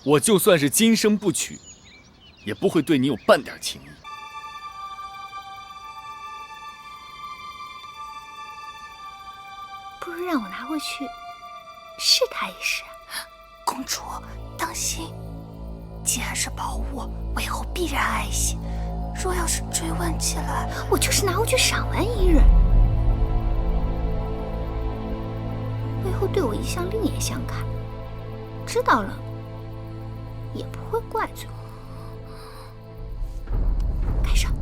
我就算是今生不娶，也不会对你有半点情意。不如让我拿回去试探一试。公主，当心，既然是宝物，我以后必然爱惜。若要是追问起来，我就是拿回去赏玩一日。我以后对我一向另眼相看，知道了也不会怪罪我。盖上。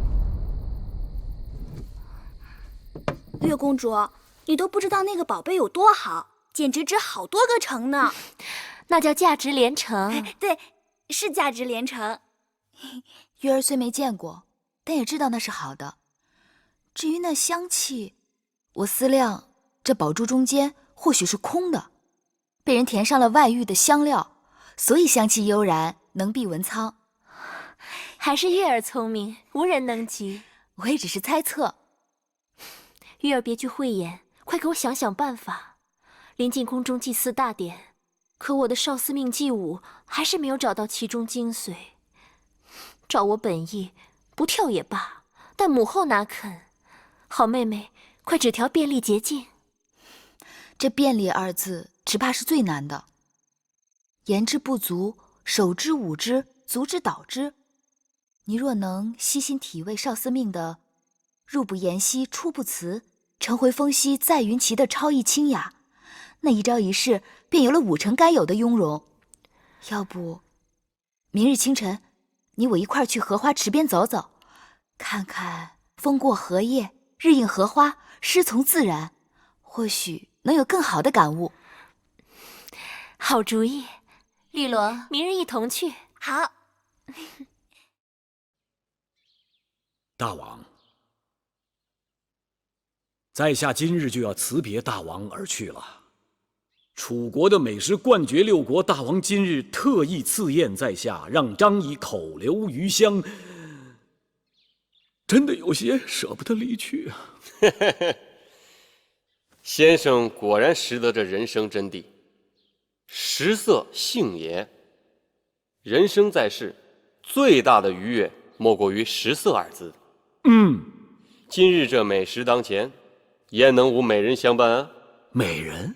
月公主，你都不知道那个宝贝有多好，简直值好多个城呢。那叫价值连城。对，是价值连城。月儿虽没见过，但也知道那是好的。至于那香气，我思量这宝珠中间或许是空的，被人填上了外域的香料，所以香气悠然，能避文苍。还是月儿聪明，无人能及。我也只是猜测。月儿别具慧眼，快给我想想办法。临近宫中祭祀大典，可我的少司命祭舞还是没有找到其中精髓。照我本意，不跳也罢，但母后哪肯？好妹妹，快指条便利捷径。这便利二字，只怕是最难的。言之不足，手之舞之，足之蹈之。你若能悉心体味少司命的入不言兮，出不辞，晨回风息，在云齐的超逸清雅，那一招一式便有了5成该有的雍容。要不，明日清晨，你我一块儿去荷花池边走走，看看风过荷叶，日映荷花，诗从自然，或许能有更好的感悟。好主意，绿萝，明日一同去。好。大王，在下今日就要辞别大王而去了。楚国的美食冠绝6国，大王今日特意赐宴在下，让张仪口留余香，真的有些舍不得离去啊。先生果然识得这人生真谛，食色性也。人生在世，最大的愉悦莫过于食色2字。今日这美食当前，焉能无美人相伴啊？美人？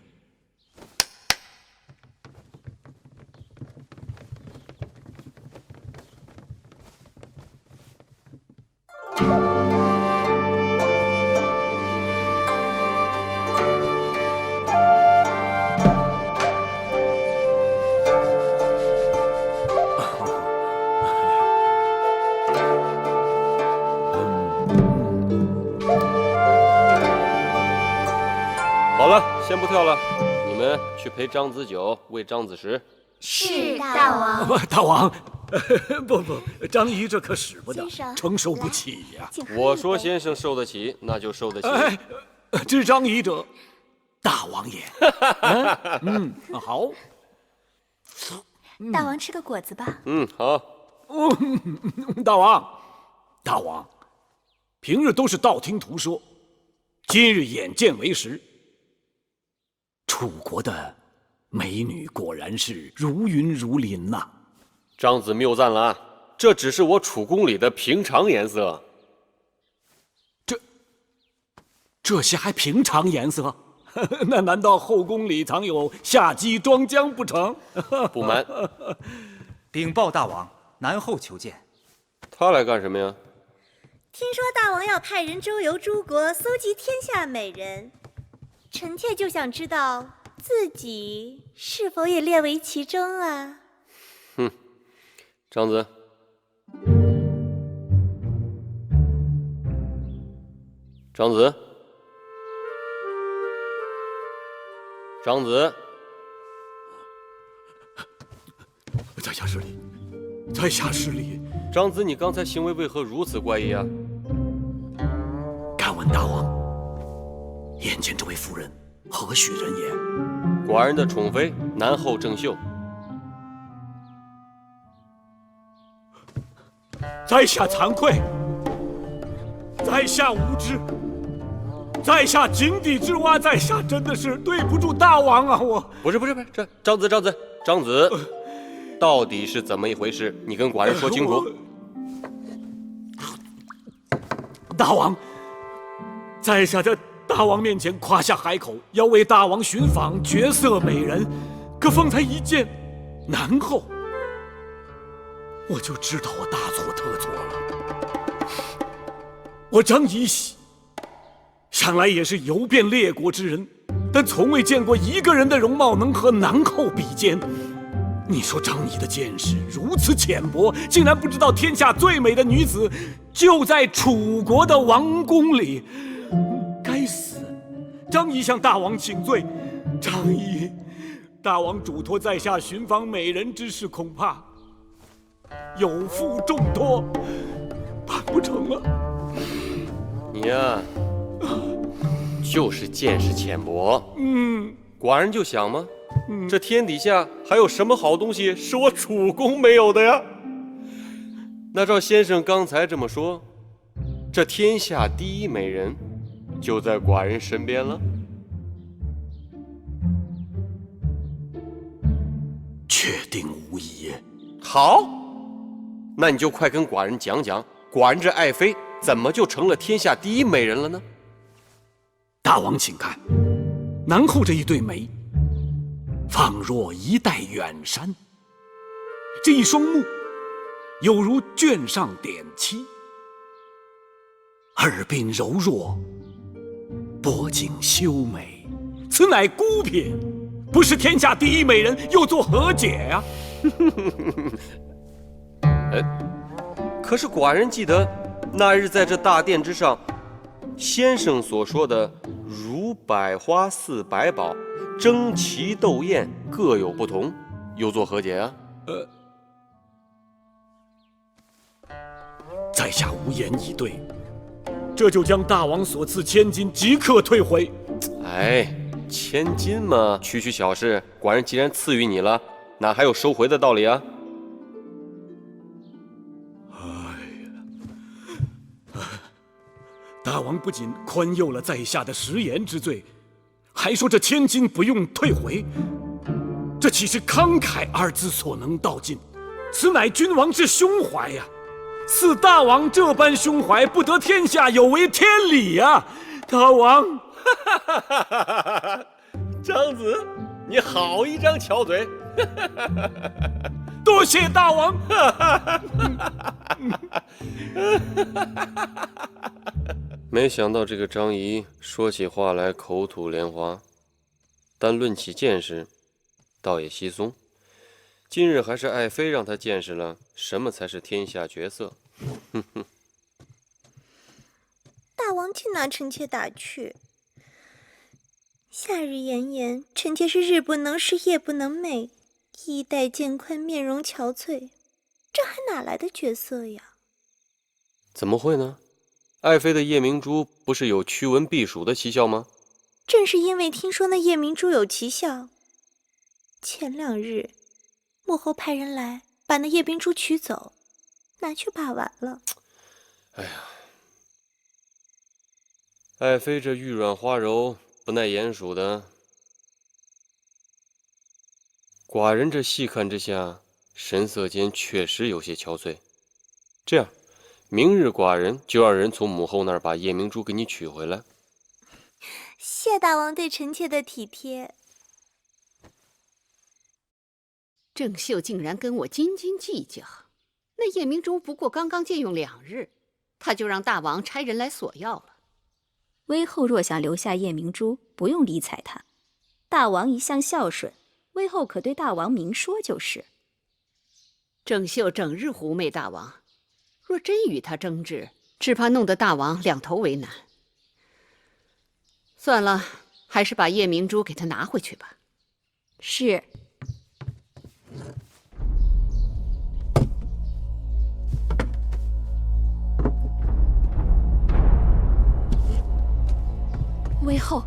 好了，先不跳了，你们去陪张子九喂张子石。是大王。大王，不，张仪这可使不得，先生承受不起呀。我说先生受得起，那就受得起。知张仪者，大王也。好。大王吃个果子吧。好。大王，平日都是道听途说，今日眼见为实。楚国的美女果然是如云如林呐。张子谬赞了啊，这只是我楚宫里的平常颜色。这些还平常颜色？那难道后宫里藏有夏姬庄姜不成？不瞒，禀报大王，南后求见。他来干什么呀？听说大王要派人周游诸国，搜集天下美人，臣妾就想知道自己是否也列为其中啊？张子，张子，张子，在下失礼，在下失礼。张子，你刚才行为为何如此怪异啊？敢问大王，眼前这位夫人何许人也？寡人的宠妃南后郑袖。在下惭愧，在下无知，在下井底之蛙，在下真的是对不住大王啊！我不是，这张子，到底是怎么一回事？你跟寡人说清楚。大王，在下在大王面前夸下海口，要为大王寻访绝色美人，可方才一见南后，我就知道我大错特错了。我张仪喜向来也是游遍列国之人，但从未见过一个人的容貌能和南后比肩。你说张仪的见识如此浅薄，竟然不知道天下最美的女子就在楚国的王宫里。该死！张仪向大王请罪。张仪，大王嘱托在下寻访美人之事，恐怕有负重托，办不成了。你呀，就是见识浅薄。寡人就想嘛，这天底下还有什么好东西是我楚宫没有的呀？那照先生刚才这么说，这天下第一美人就在寡人身边了。确定无疑。好，那你就快跟寡人讲讲，寡人这爱妃怎么就成了天下第一美人了呢？大王请看，南后这一对眉，仿若一带远山；这一双目，有如卷上点漆；耳鬓柔弱，脖颈修美，此乃孤品，不是天下第一美人，又作何解呀？可是寡人记得那日在这大殿之上，先生所说的如百花似百宝，争奇斗艳，各有不同，又作何解啊？在下无言以对，这就将大王所赐千金即刻退回。哎，千金嘛，区区小事，寡人既然赐予你了，哪还有收回的道理啊？大王不仅宽宥了在下的食言之罪，还说这千金不用退回，这岂是慷慨二字所能道尽？此乃君王之胸怀呀！似大王这般胸怀，不得天下有违天理呀！大王，张子，你好一张巧嘴！多谢大王。没想到这个张仪说起话来口吐莲花，但论起见识，倒也稀松。今日还是爱妃让他见识了什么才是天下绝色。大王竟拿臣妾打趣。夏日炎炎，臣妾是日不能视，夜不能寐，衣带渐宽，面容憔悴，这还哪来的绝色呀？怎么会呢？爱妃的夜明珠不是有驱蚊避暑的奇效吗？正是因为听说那夜明珠有奇效，前2日幕后派人来把那夜明珠取走，拿去把玩了。哎呀，爱妃这玉软花柔，不耐鼹鼠的，寡人这细看之下，神色间确实有些憔悴。这样，明日寡人就让人从母后那儿把夜明珠给你取回来。谢大王对臣妾的体贴。郑袖竟然跟我斤斤计较，那夜明珠不过刚刚借用2日，他就让大王差人来索要了。威后若想留下夜明珠，不用理睬他。大王一向孝顺，威后可对大王明说就是。郑袖整日狐媚大王，若真与他争执，只怕弄得大王两头为难。算了，还是把夜明珠给他拿回去吧。是。威后，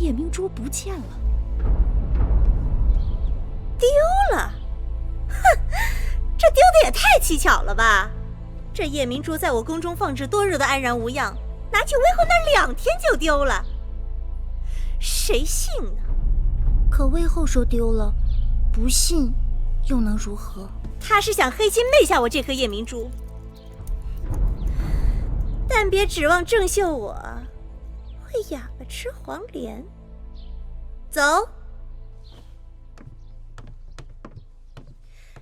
夜明珠不见了。丢了？哼，这丢的也太蹊跷了吧！这夜明珠在我宫中放置多日的安然无恙，拿去威后那2天就丢了，谁信呢？可威后说丢了，不信又能如何？他是想黑心媚下我这颗夜明珠，但别指望郑秀我会哑巴吃黄连。走，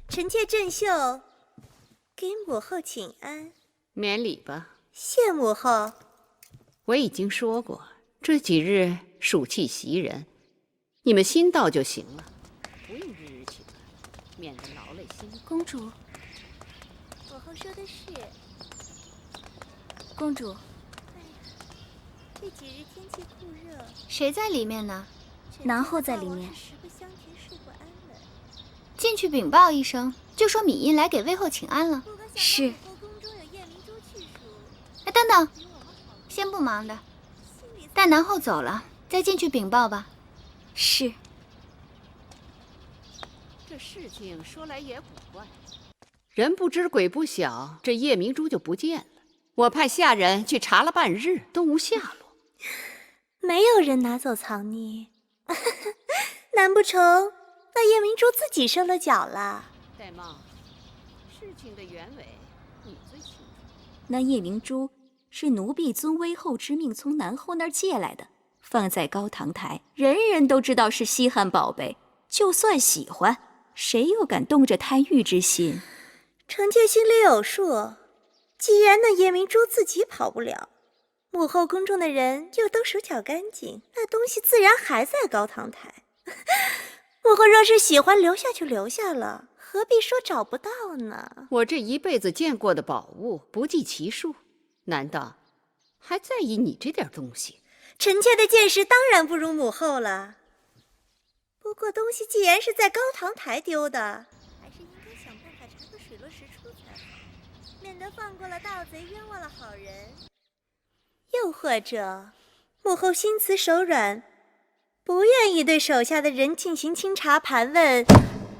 臣妾郑秀给母后请安。免礼吧。谢母后。我已经说过，这几日暑气袭人，你们心到就行了，不用日日请安，免得劳累心。公主，母后说的是。公主，这几日天气酷热，谁在里面呢？南后在里面。进去禀报一声，就说米音来给魏后请安了。是。哎，等等，先不忙的，待南后走了再进去禀报吧。是。这事情说来也古怪，人不知鬼不晓，这夜明珠就不见了。我派下人去查了半日，都无下落。没有人拿走藏匿，难不成那夜明珠自己受了脚了？戴帽，事情的原委你最清楚。那夜明珠是奴婢遵威后之命从南后那儿借来的，放在高堂台，人人都知道是稀罕宝贝。就算喜欢，谁又敢动着贪欲之心？臣妾心里有数。既然那夜明珠自己跑不了，母后宫中的人又都手脚干净，那东西自然还在高堂台。母后若是喜欢留下就留下了，何必说找不到呢？我这一辈子见过的宝物不计其数，难道还在意你这点东西？臣妾的见识当然不如母后了。不过东西既然是在高堂台丢的，还是应该想办法查个水落石出才好，免得放过了盗贼，冤枉了好人。又或者，母后心慈手软，不愿意对手下的人进行清查盘问。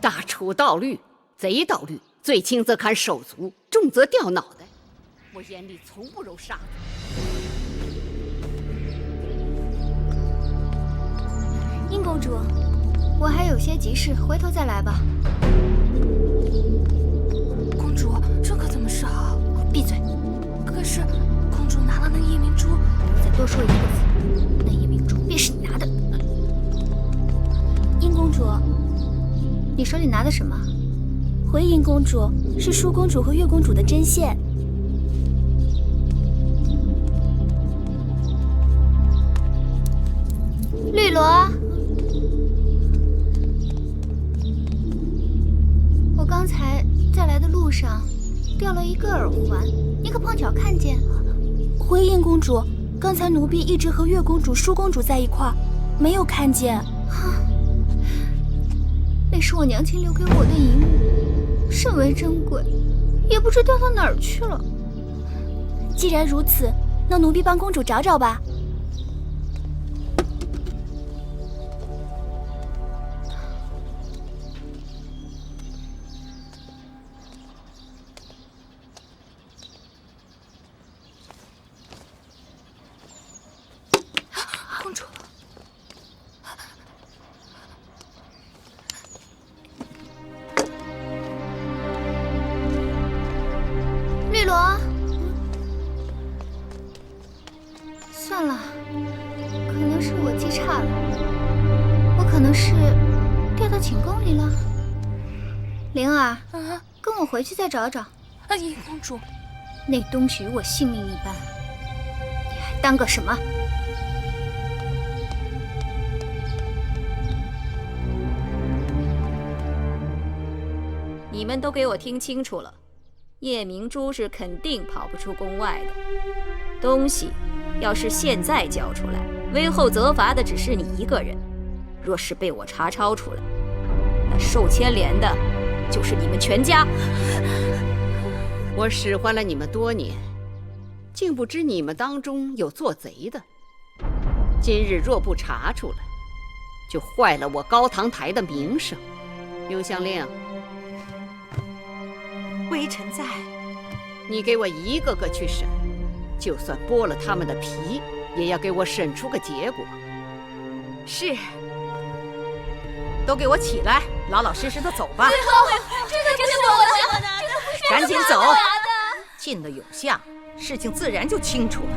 大楚盗律，贼盗律，最轻则砍手足，重则掉脑袋。我眼里从不揉沙子。殷公主，我还有些急事，回头再来吧。公主，这可怎么是好？闭嘴！可是，公主拿了那夜明珠，再多说一个字，那夜明珠便是你拿的。殷公主，你手里拿的什么？回殷公主，是舒公主和月公主的针线。绿萝，我刚才在来的路上掉了一个耳环，你可碰巧看见？回殷公主，刚才奴婢一直和月公主、舒公主在一块儿，没有看见。那是我娘亲留给我的遗物，甚为珍贵，也不知掉到哪儿去了。既然如此，那奴婢帮公主找找吧。公主，绿萝，算了，可能是我记差了，我可能是掉到寝宫里了。灵儿，跟我回去再找找。殷公主，那东西与我性命一般，你还当个什么？你们都给我听清楚了，夜明珠是肯定跑不出宫外的。东西要是现在交出来，威后责罚的只是你一个人；若是被我查抄出来，那受牵连的就是你们全家。我使唤了你们多年，竟不知你们当中有做贼的。今日若不查出来，就坏了我高堂台的名声。永香令，微臣在。你给我一个个去审，就算剥了他们的皮，也要给我审出个结果。是。都给我起来，老老实实的走吧。这个不是我拿的，赶紧走。进了永巷，事情自然就清楚了。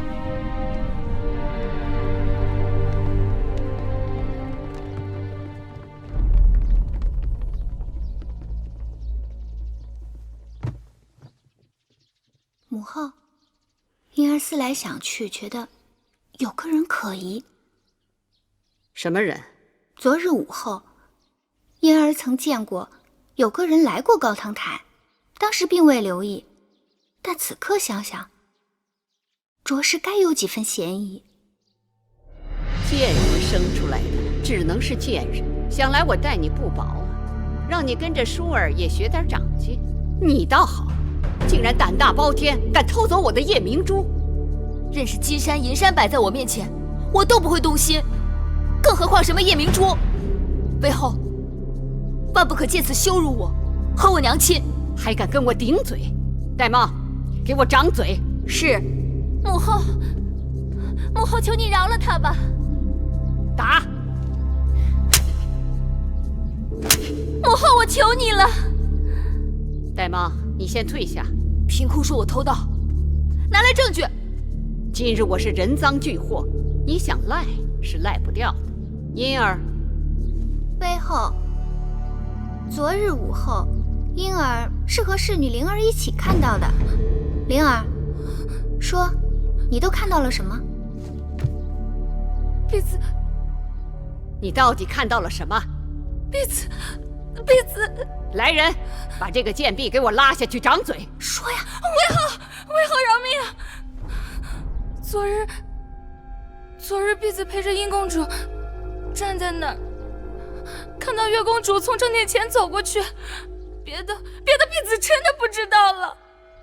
母后，婴儿思来想去，觉得有个人可疑。什么人？昨日午后，婴儿曾见过有个人来过高堂台，当时并未留意，但此刻想想，着实该有几分嫌疑。贱人生出来的只能是贱人，想来我待你不薄啊，让你跟着舒儿也学点长进。你倒好，竟然胆大包天，敢偷走我的夜明珠。任是金山银山摆在我面前，我都不会动心，更何况什么夜明珠？魏后，万不可借此羞辱我和我娘亲。还敢跟我顶嘴？玳瑁，给我掌嘴！是。母后，母后，求你饶了他吧。打！母后，我求你了。玳瑁，你先退下。凭空说我偷盗，拿来证据。今日我是人赃俱获，你想赖是赖不掉的。婴儿，魏后，昨日午后，婴儿是和侍女灵儿一起看到的。灵儿，说，你都看到了什么？婢子，你到底看到了什么？婢子。来人，把这个贱婢给我拉下去掌嘴。说呀！魏后饶命啊！昨日婢子陪着殷公主站在那儿，看到月公主从正殿前走过去，别的婢子真的不知道了。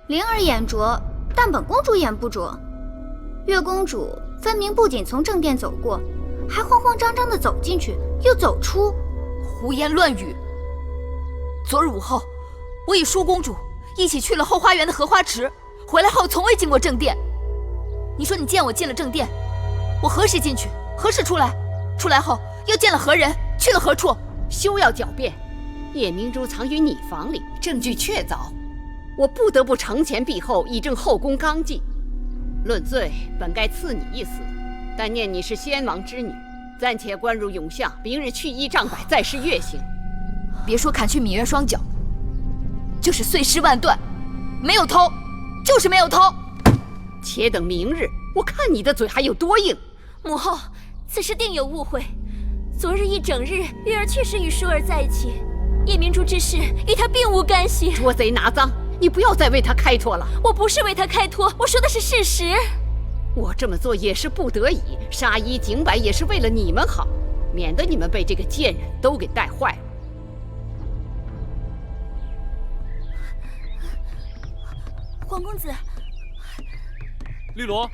灵儿眼拙，但本公主眼不拙。月公主分明不仅从正殿走过，还慌慌张张地走进去，又走出。胡言乱语！昨日午后，我与舒公主一起去了后花园的荷花池，回来后从未进过正殿。你说你见我进了正殿，我何时进去，何时出来？出来后又见了何人，去了何处？休要狡辩！夜明珠藏于你房里，证据确凿，我不得不惩前毖后，以正后宫纲纪。论罪，本该赐你一死，但念你是先王之女，暂且关入永巷，明日去衣杖摆，再施月刑。别说砍去芈月双脚，就是碎尸万段，没有偷，就是没有偷。且等明日，我看你的嘴还有多硬。母后，此事定有误会。昨日一整日，月儿确实与舒儿在一起，夜明珠之事与她并无干系。捉贼拿赃，你不要再为他开脱了。我不是为他开脱，我说的是事实。我这么做也是不得已，杀一儆百也是为了你们好，免得你们被这个贱人都给带坏了。皇公子，绿萝，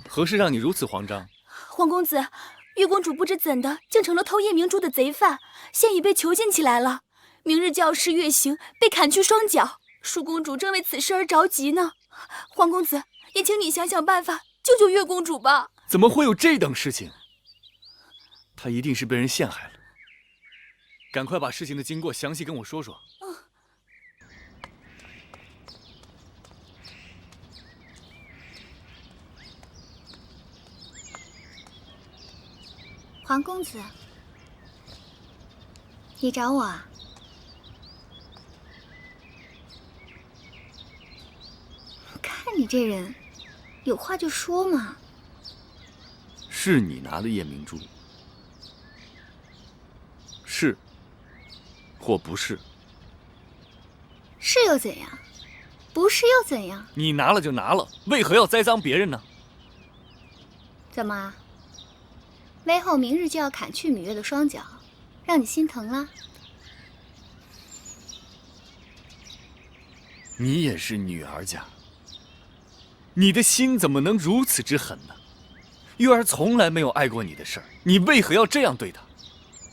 何事让你如此慌张？皇公子，月公主不知怎的，竟成了偷夜明珠的贼犯，现已被囚禁起来了。明日就要施月刑，被砍去双脚。舒公主正为此事而着急呢。皇公子，也请你想想办法，救救月公主吧。怎么会有这等事情？她一定是被人陷害了。赶快把事情的经过详细跟我说说。皇公子，你找我啊？看你这人，有话就说嘛。是你拿了夜明珠？是，或不是？是又怎样？不是又怎样？你拿了就拿了，为何要栽赃别人呢？怎么？微后明日就要砍去芈月的双脚，让你心疼了？你也是女儿家，你的心怎么能如此之狠呢？月儿从来没有爱过你的事儿，你为何要这样对她？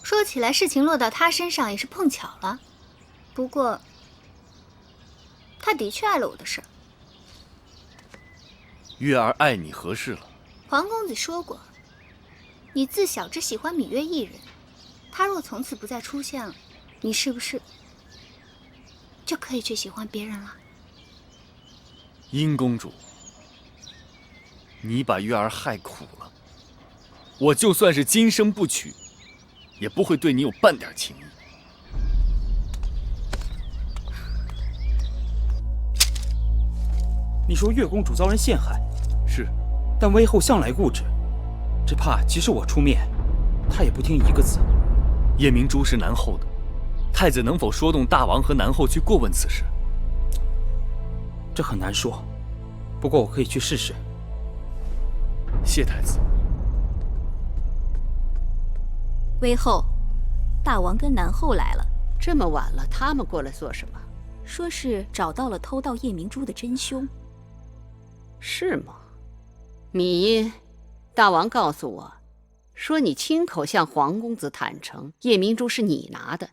说起来，事情落到她身上也是碰巧了。不过，她的确爱了我的事儿。月儿爱你何事了？皇公子说过，你自小只喜欢芈月一人，她若从此不再出现了，你是不是就可以去喜欢别人了？殷公主，你把月儿害苦了，我就算是今生不娶，也不会对你有半点情意。你说月公主遭人陷害，是，但威后向来固执，只怕即使我出面，她也不听一个字。夜明珠是南后的，太子能否说动大王和南后去过问此事？这很难说，不过我可以去试试。谢太子。威后，大王跟南后来了。这么晚了，他们过来做什么？说是找到了偷盗夜明珠的真凶。是吗？米音，大王告诉我，说你亲口向皇公子坦诚，夜明珠是你拿的，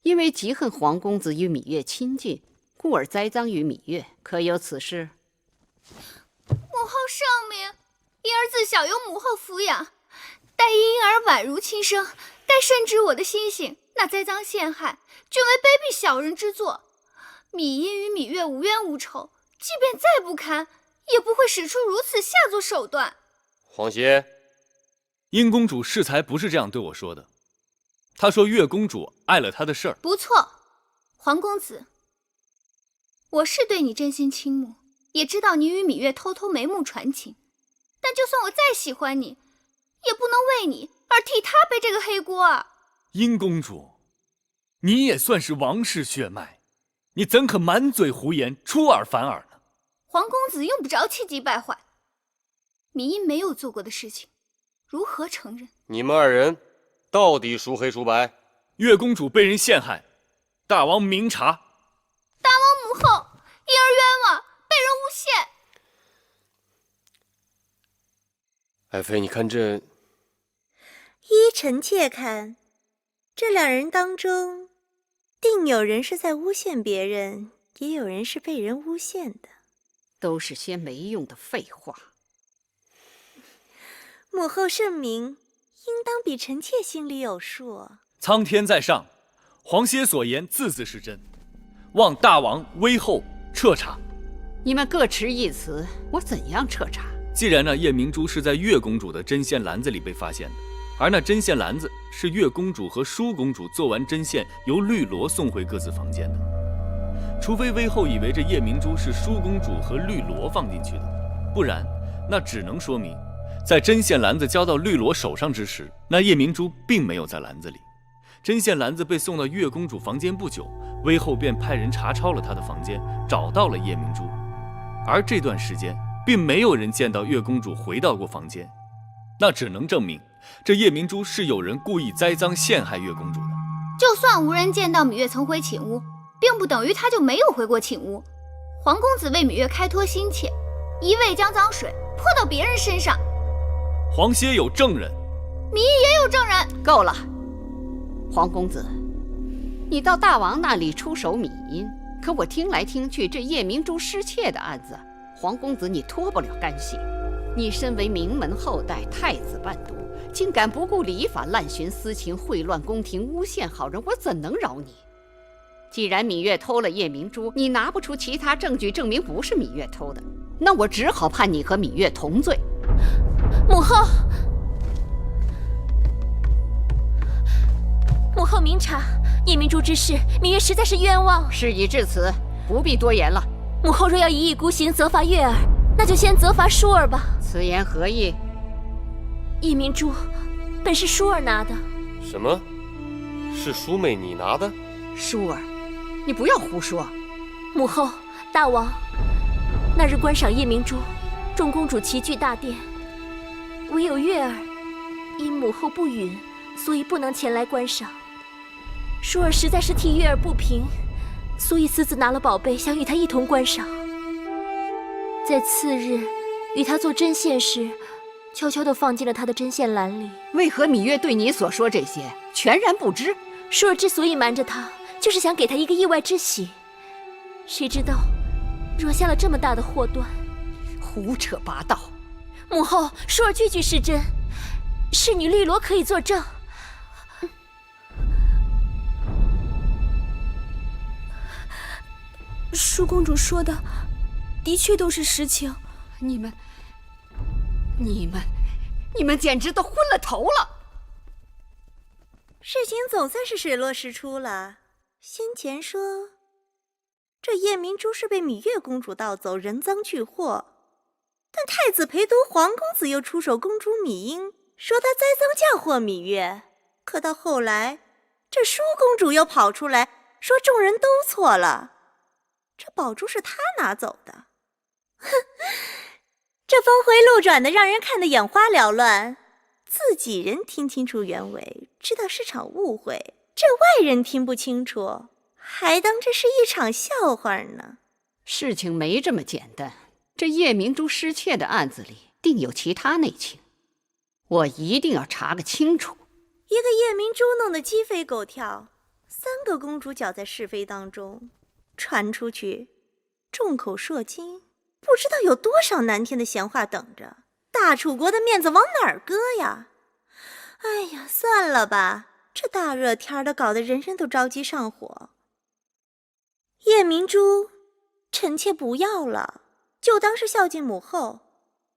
因为嫉恨皇公子与芈月亲近，故而栽赃于芈月，可有此事？母后圣明，婴儿自小由母后抚养，待婴儿宛如亲生，该深知我的心性。那栽赃陷害，均为卑鄙小人之作。芈音与芈月无冤无仇，即便再不堪，也不会使出如此下作手段。皇歇，殷公主适才不是这样对我说的，她说月公主碍了她的事儿。不错，皇公子，我是对你真心倾慕，也知道你与芈月偷偷眉目传情，但就算我再喜欢你，也不能为你而替她背这个黑锅啊！殷公主，你也算是王室血脉，你怎可满嘴胡言，出尔反尔呢？皇公子用不着气急败坏，芈音没有做过的事情，如何承认？你们二人到底孰黑孰白？月公主被人陷害，大王明察。大王母后，婴儿冤枉，被人诬陷。爱妃，你看这……依臣妾看，这两人当中，定有人是在诬陷别人，也有人是被人诬陷的。都是些没用的废话。母后圣明，应当比臣妾心里有数。苍天在上，皇歇所言字字是真，望大王威后彻查。你们各持一词，我怎样彻查？既然那夜明珠是在月公主的针线篮子里被发现的，而那针线篮子是月公主和舒公主做完针线由绿萝送回各自房间的，除非威后以为这夜明珠是舒公主和绿萝放进去的，不然那只能说明在针线篮子交到绿萝手上之时，那夜明珠并没有在篮子里。针线篮子被送到月公主房间不久，威后便派人查抄了她的房间，找到了夜明珠。而这段时间并没有人见到月公主回到过房间，那只能证明这夜明珠是有人故意栽赃陷害月公主的。就算无人见到芈月曾回寝屋，并不等于她就没有回过寝屋。皇公子为芈月开脱心切，一味将脏水泼到别人身上。皇歇有证人，芈音也有证人。够了，皇公子，你到大王那里出手芈音，可我听来听去，这夜明珠失窃的案子，皇公子你脱不了干系。你身为名门后代，太子伴读，竟敢不顾礼法，滥徇私情，秽乱宫廷，诬陷好人，我怎能饶你？既然芈月偷了夜明珠，你拿不出其他证据证明不是芈月偷的，那我只好判你和芈月同罪。母后，母后明察，夜明珠之事，芈月实在是冤枉。事已至此，不必多言了。母后若要一意孤行责罚月儿，那就先责罚舒儿吧。此言何意？夜明珠本是舒儿拿的。什么？是淑妹你拿的？舒儿，你不要胡说。母后，大王，那日观赏夜明珠，众公主齐聚大殿，唯有月儿因母后不允，所以不能前来观赏。舒儿实在是替月儿不平，所以私自拿了宝贝，想与她一同观赏。在次日与她做针线时，悄悄地放进了她的针线篮里。为何芈月对你所说这些全然不知？舒儿之所以瞒着她，就是想给她一个意外之喜，谁知道惹下了这么大的祸端。胡扯八道！母后，舒儿句句是真，侍女绿萝可以作证。舒公主说的，的确都是实情。你们简直都昏了头了！事情总算是水落石出了。先前说这夜明珠是被芈月公主盗走，人赃俱获，但太子陪读皇公子又出手公主芈英，说他栽赃嫁祸芈月。可到后来，这舒公主又跑出来说众人都错了，这宝珠是她拿走的。哼，这峰回路转的，让人看得眼花缭乱。自己人听清楚原委，知道是场误会，这外人听不清楚，还当这是一场笑话呢。事情没这么简单，这夜明珠失窃的案子里定有其他内情，我一定要查个清楚。一个夜明珠弄得鸡飞狗跳，3个公主搅在是非当中，传出去，众口铄金，不知道有多少难听的闲话等着。大楚国的面子往哪儿搁呀？哎呀，算了吧，这大热天的，搞得人人都着急上火。夜明珠，臣妾不要了，就当是孝敬母后。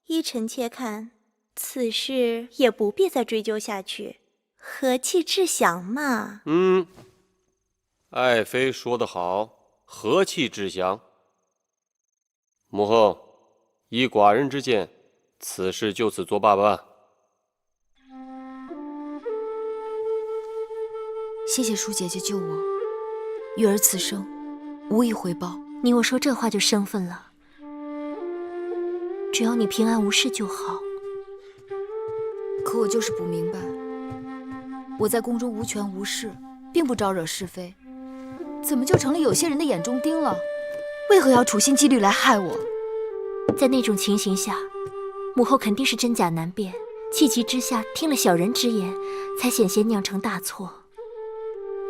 依臣妾看，此事也不必再追究下去，和气致祥嘛。爱妃说得好，和气致祥。母后，依寡人之见，此事就此作罢吧。谢谢舒姐姐救我，玉儿此生无以回报。你我说这话就生分了，只要你平安无事就好。可我就是不明白，我在宫中无权无势，并不招惹是非，怎么就成了有些人的眼中钉了？为何要处心积虑来害我？在那种情形下，母后肯定是真假难辨，气急之下听了小人之言，才险些酿成大错。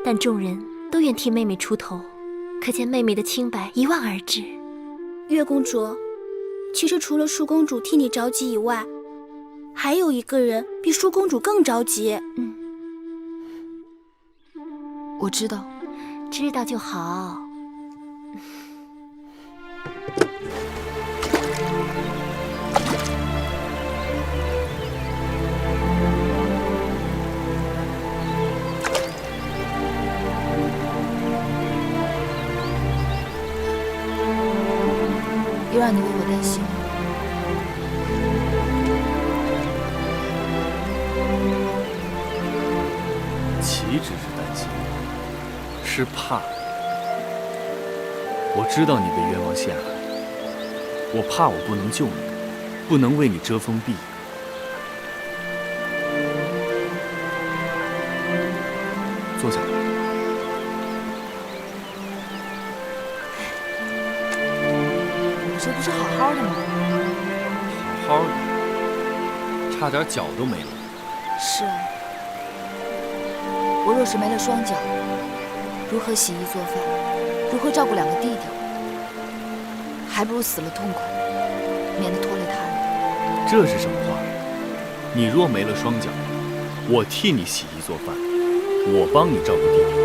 但众人都愿替妹妹出头，可见妹妹的清白一望而知。月公主，其实除了舒公主替你着急以外，还有一个人比舒公主更着急。我知道，知道就好。又让你为我担心了。岂止是担心，是怕。我知道你被冤枉陷害，我怕我不能救你，不能为你遮风避雨。坐下来。这不是好好的吗？好好的，差点脚都没了。是啊，我若是没了双脚，如何洗衣做饭，如何照顾2个弟弟？还不如死了痛快，免得拖累他人。这是什么话？你若没了双脚，我替你洗衣做饭，我帮你照顾弟弟。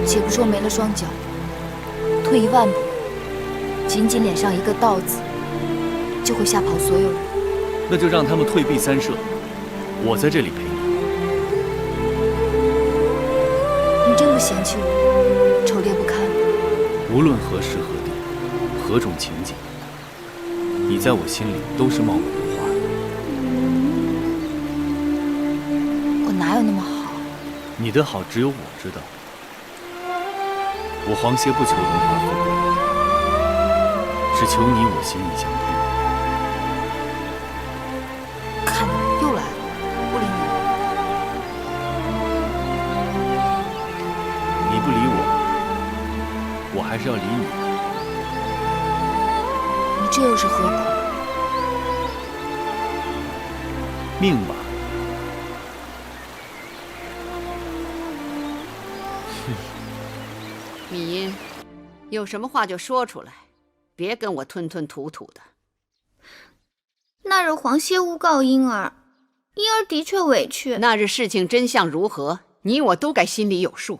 且不说没了双脚，退1万步，仅脸上一个盗字，就会吓跑所有人。那就让他们退避三舍，我在这里陪你。你真不嫌弃我丑劣不堪？无论何时何地，何种情景，你在我心里都是貌美如花的。我哪有那么好？你的好只有我知道。我黄歇不求荣华富贵，只求你我心意相通。看你又来了，不理你。你不理我，我还是要理你。你这又是何苦？命吧。芈音，有什么话就说出来，别跟我吞吞吐吐的。那日黄歇诬告婴儿，婴儿的确委屈。那日事情真相如何，你我都该心里有数。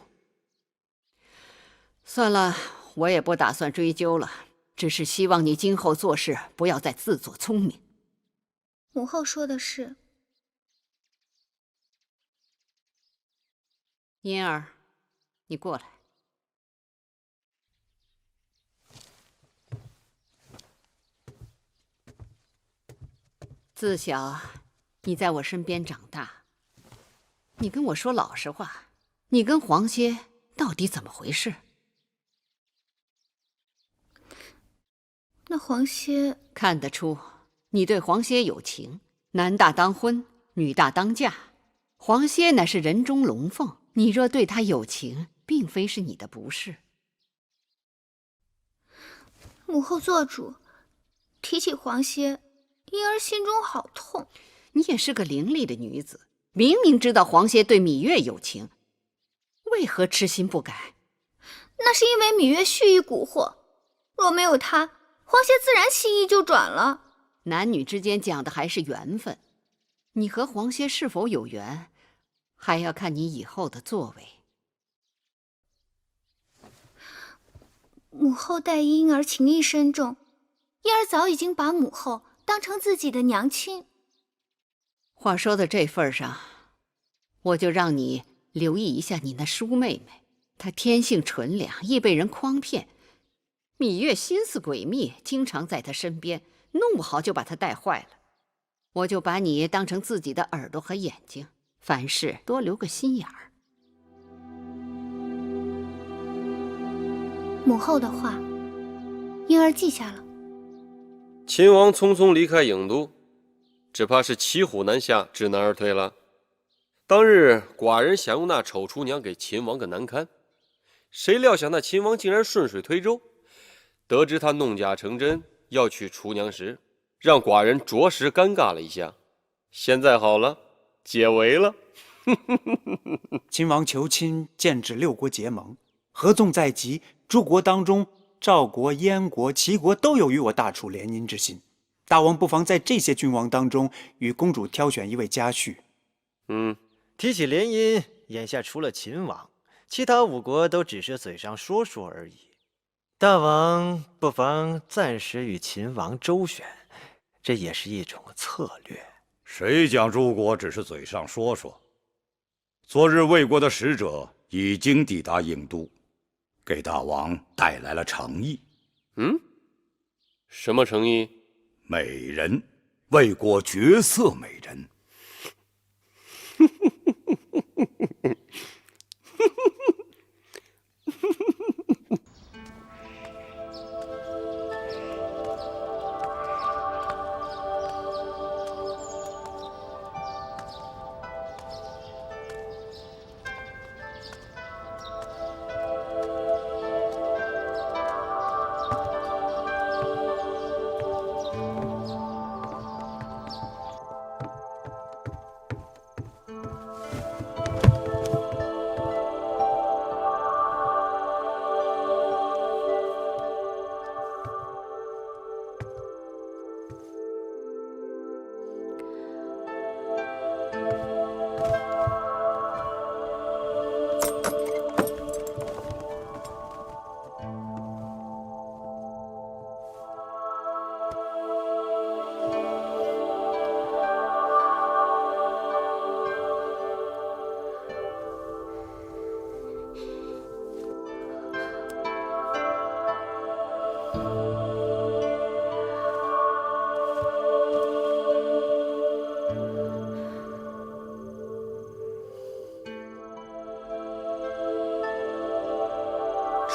算了，我也不打算追究了，只是希望你今后做事不要再自作聪明。母后说的是。嫣儿，你过来。自小你在我身边长大，你跟我说老实话，你跟黄歇到底怎么回事？那黄歇看得出你对黄歇有情，男大当婚，女大当嫁。黄歇乃是人中龙凤，你若对他有情，并非是你的不是。母后做主，提起黄歇，婴儿心中好痛。你也是个伶俐的女子，明明知道黄歇对芈月有情，为何痴心不改？那是因为芈月蓄意蛊惑，若没有她，黄歇自然心意就转了。男女之间讲的还是缘分，你和黄歇是否有缘，还要看你以后的作为。母后待婴儿情意深重，婴儿早已经把母后当成自己的娘亲。话说到这份上，我就让你留意一下你那叔妹妹，她天性纯良，易被人诓骗。芈月心思诡秘，经常在她身边，弄不好就把她带坏了。我就把你当成自己的耳朵和眼睛，凡事多留个心眼儿。母后的话，婴儿记下了。秦王匆匆离开郢都，只怕是骑虎难下，知难而退了。当日寡人想用那丑厨娘给秦王个难堪，谁料想那秦王竟然顺水推舟，得知他弄假成真要娶厨娘时，让寡人着实尴尬了一下。现在好了，解围了。秦王求亲，剑指6国结盟，合纵在即，诸国当中，赵国、燕国、齐国都有与我大楚联姻之心。大王不妨在这些君王当中，与公主挑选一位佳婿。提起联姻，眼下除了秦王，其他5国都只是嘴上说说而已。大王不妨暂时与秦王周旋，这也是一种策略。谁讲诸国只是嘴上说说？昨日魏国的使者已经抵达郢都，给大王带来了诚意。什么诚意？美人，魏国绝色美人。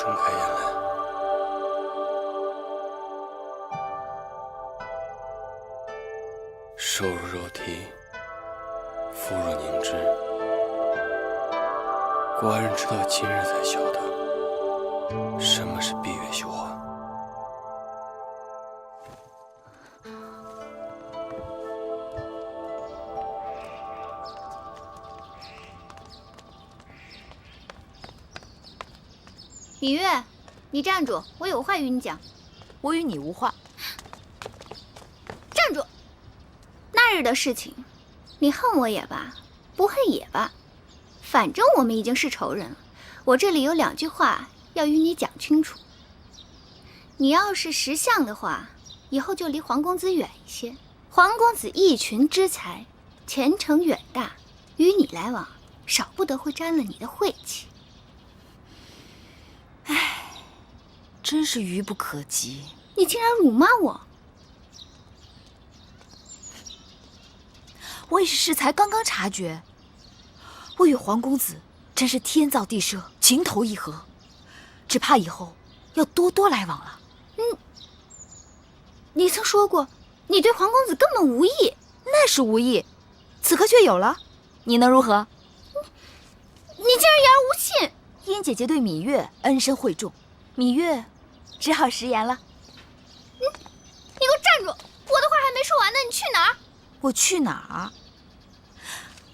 睁开眼来。瘦如肉体，肤如凝脂。寡人直到今日才晓得，什么是闭月羞花。芈月，你站住！我有话与你讲。我与你无话。站住！日的事情，你恨我也罢，不恨也罢，反正我们已经是仇人了。我这里有2句话要与你讲清楚。你要是识相的话，以后就离黄公子远一些。黄公子一群之才，前程远大，与你来往，少不得会沾了你的晦气。唉，真是愚不可及。你竟然辱骂我！我也是适才刚刚察觉，我与黄公子真是天造地设，情投意合，只怕以后要多多来往了。你曾说过，你对黄公子根本无意。那是无意，此刻却有了，你能如何？你竟然言而无信！燕姐姐对芈月恩深惠重，芈月只好食言了。你给我站住！我的话还没说完呢，你去哪儿？我去哪儿？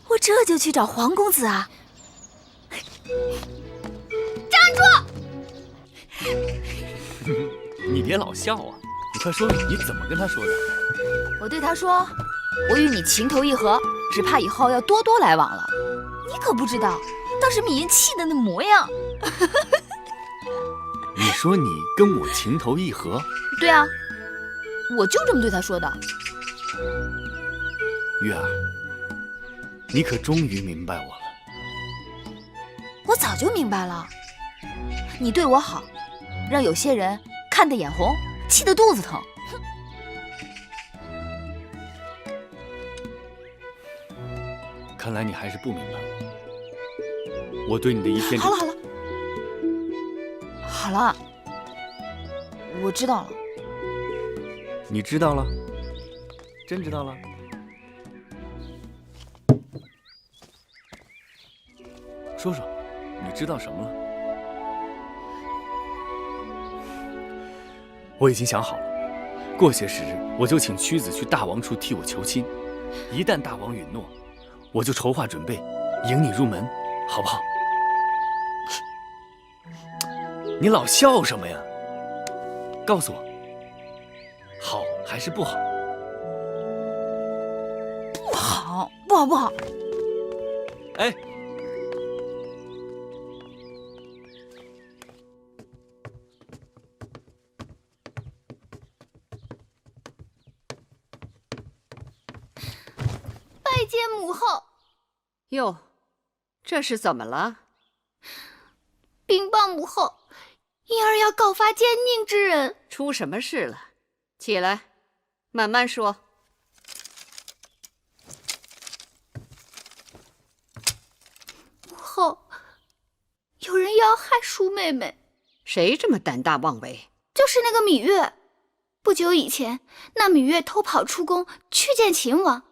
我这就去找黄公子啊！站住！你别老笑啊！你快说说你怎么跟他说的？我对他说，我与你情投意合，只怕以后要多多来往了。你可不知道，当时芈燕气的那模样。你说你跟我情投意合？对啊，我就这么对他说的。月儿，你可终于明白我了。我早就明白了，你对我好，让有些人看得眼红，气得肚子疼。看来你还是不明白我对你的一片。好了好了，好了，我知道了。你知道了？真知道了？说说，你知道什么了？我已经想好了，过些时日我就请屈子去大王处替我求亲，一旦大王允诺，我就筹划准备，迎你入门，好不好？你老笑什么呀？告诉我，好还是不好？不好，不好，不好！哎。拜见母后。哟，这是怎么了？禀报母后，婴儿要告发奸佞之人。出什么事了？起来，慢慢说。母后，有人要害舒妹妹。谁这么胆大妄为？就是那个芈月。不久以前，那芈月偷跑出宫去见秦王，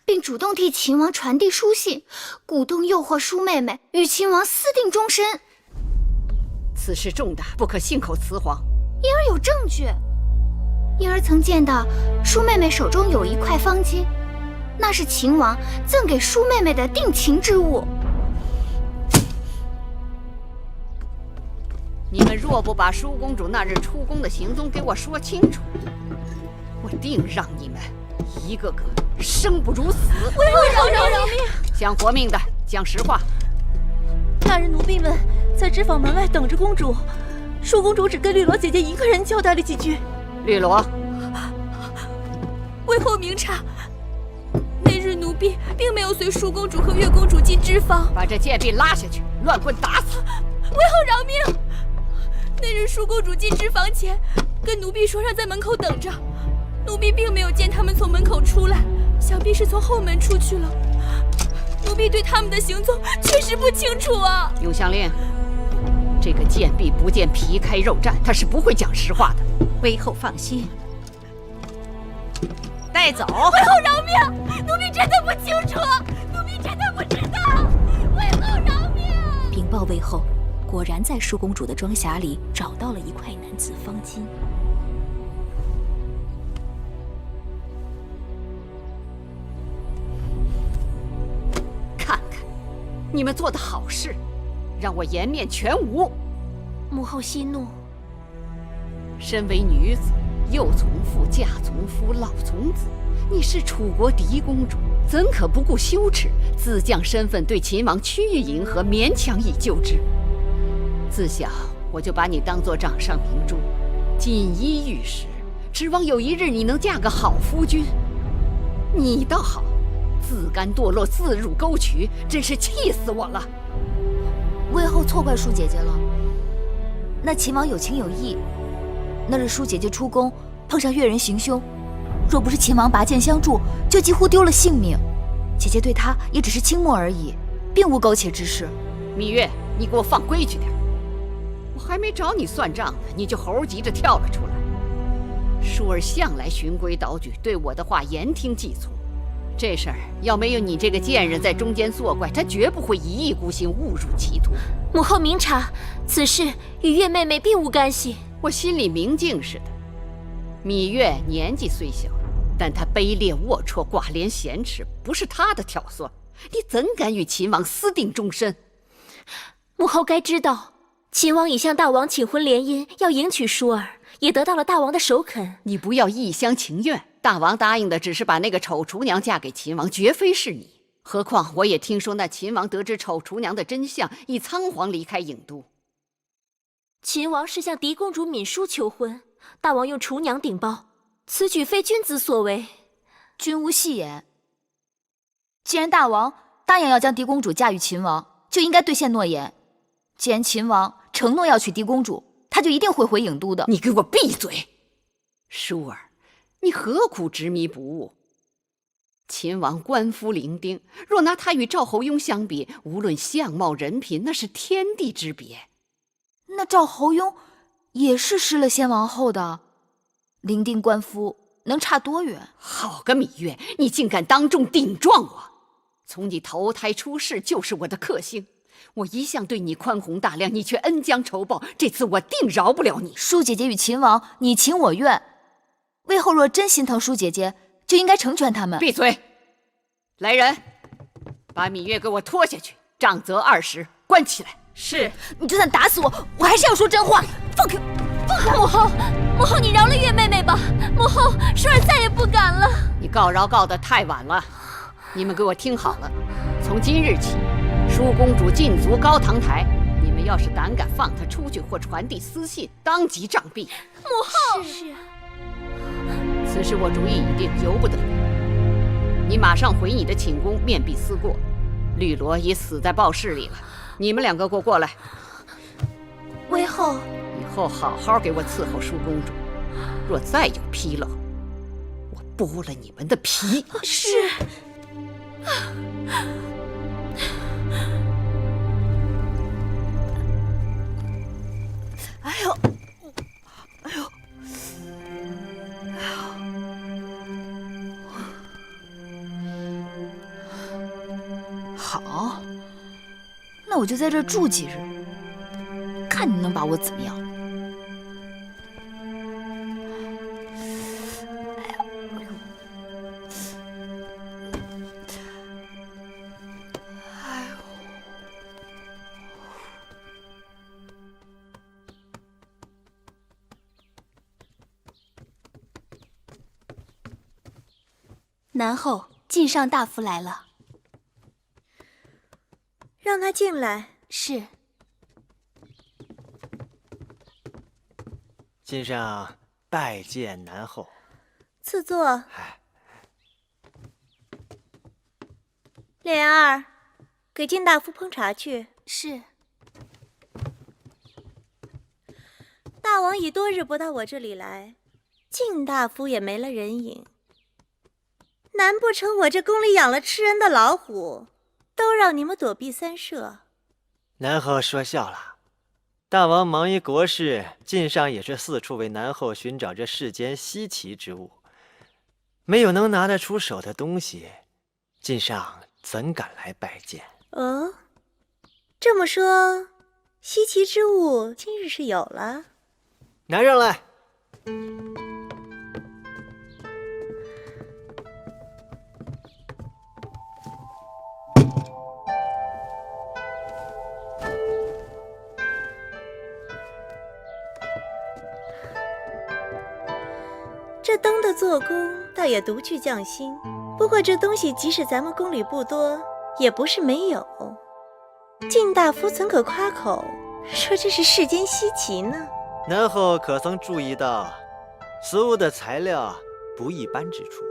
并主动替秦王传递书信，鼓动诱惑舒妹妹与秦王私定终身。此事重大，不可信口雌黄。婴儿有证据。婴儿曾见到舒妹妹手中有一块方巾，那是秦王赠给舒妹妹的定情之物。你们若不把舒公主那日出宫的行踪给我说清楚，我定让你们一个个生不如死。为后饶命！想活命的讲实话。那日奴婢们在织坊门外等着公主，舒公主只跟绿萝姐姐一个人交代了几句。绿萝，为后明察，那日奴婢并没有随舒公主和月公主进织坊。把这贱婢拉下去，乱棍打死！为后饶命！那日舒公主进织坊前，跟奴婢说让在门口等着，奴婢并没有见他们从门口出来，想必是从后门出去了。奴婢对他们的行踪确实不清楚啊。永香令，这个贱婢不见皮开肉绽，她是不会讲实话的。微后放心，带走。为后饶命！奴婢真的不清楚，奴婢真的不知道。为后饶命！禀报魏后，果然在舒公主的装匣里找到了一块男子方巾。看看，你们做的好事，让我颜面全无。母后息怒。身为女子，幼从父，嫁从夫，老从子，你是楚国嫡公主，怎可不顾羞耻，自降身份对秦王趋于迎合，勉强以就之？自小我就把你当作掌上明珠，锦衣玉食，指望有一日你能嫁个好夫君。你倒好，自甘堕落，自入沟渠，真是气死我了。魏后错怪舒姐姐了。那秦王有情有义，那日舒姐姐出宫碰上越人行凶，若不是秦王拔剑相助，就几乎丢了性命。姐姐对他也只是倾慕而已，并无苟且之事。芈月，你给我放规矩点！我还没找你算账呢，你就猴急着跳了出来。舒儿向来循规蹈矩，对我的话言听计从。这事儿要没有你这个贱人在中间作怪，他绝不会一意孤行，误入歧途。母后明察，此事与月妹妹并无干系。我心里明镜似的。芈月年纪虽小，但她卑劣龌龊、寡廉鲜耻，不是她的挑唆。你怎敢与秦王私定终身？母后该知道，秦王已向大王请婚联姻，要迎娶舒儿，也得到了大王的首肯。你不要一厢情愿。大王答应的只是把那个丑厨娘嫁给秦王，绝非是你。何况我也听说那秦王得知丑厨娘的真相，已仓皇离开郢都。秦王是向嫡公主闵淑求婚，大王用厨娘顶包，此举非君子所为。君无戏言。既然大王答应要将嫡公主嫁与秦王，就应该兑现诺言。既然秦王承诺要娶嫡公主，他就一定会回郢都的。你给我闭嘴！舒儿，你何苦执迷不悟？秦王官夫伶仃，若拿他与赵侯雍相比，无论相貌人品，那是天地之别。那赵侯雍也是失了先王后的，伶仃官夫能差多远？好个芈月，你竟敢当众顶撞我！从你投胎出世就是我的克星，我一向对你宽宏大量，你却恩将仇报，这次我定饶不了你。舒姐姐与秦王你情我愿，魏后若真心疼舒姐姐，就应该成全他们。闭嘴！来人，把芈月给我拖下去，杖责20，关起来。是。你就算打死我，我还是要说真话。放开！母后，母后，你饶了月妹妹吧。母后，舒儿再也不敢了。你告饶告得太晚了。你们给我听好了，从今日起，舒公主禁足高堂台。你们要是胆敢放她出去或传递私信，当即杖毙。母后。是。此事我主意已定，由不得你。你马上回你的寝宫面壁思过。绿萝已死在报室里了，你们2个给我过来。魏后，以后好好给我伺候舒公主，若再有纰漏，我剥了你们的皮。是。哎呦，哎呦，好，那我就在这儿住几日，看你能把我怎么样。南后，晋上大夫来了。让他进来。是。晋上拜见南后。赐座。莲儿，给晋大夫烹茶去。是。大王已多日不到我这里来，晋大夫也没了人影。难不成我这宫里养了吃人的老虎，都让你们躲避三舍？南后说笑了，大王忙于国事，晋上也是四处为南后寻找这世间稀奇之物，没有能拿得出手的东西，晋上怎敢来拜见？哦，这么说，稀奇之物今日是有了。拿上来。这这灯的做工倒也独具匠心。不过这东西即使咱们宫里不多，也不是没有。晋大夫怎可夸口说这是世间稀奇呢？南后可曾注意到，此物的材料不一般之处？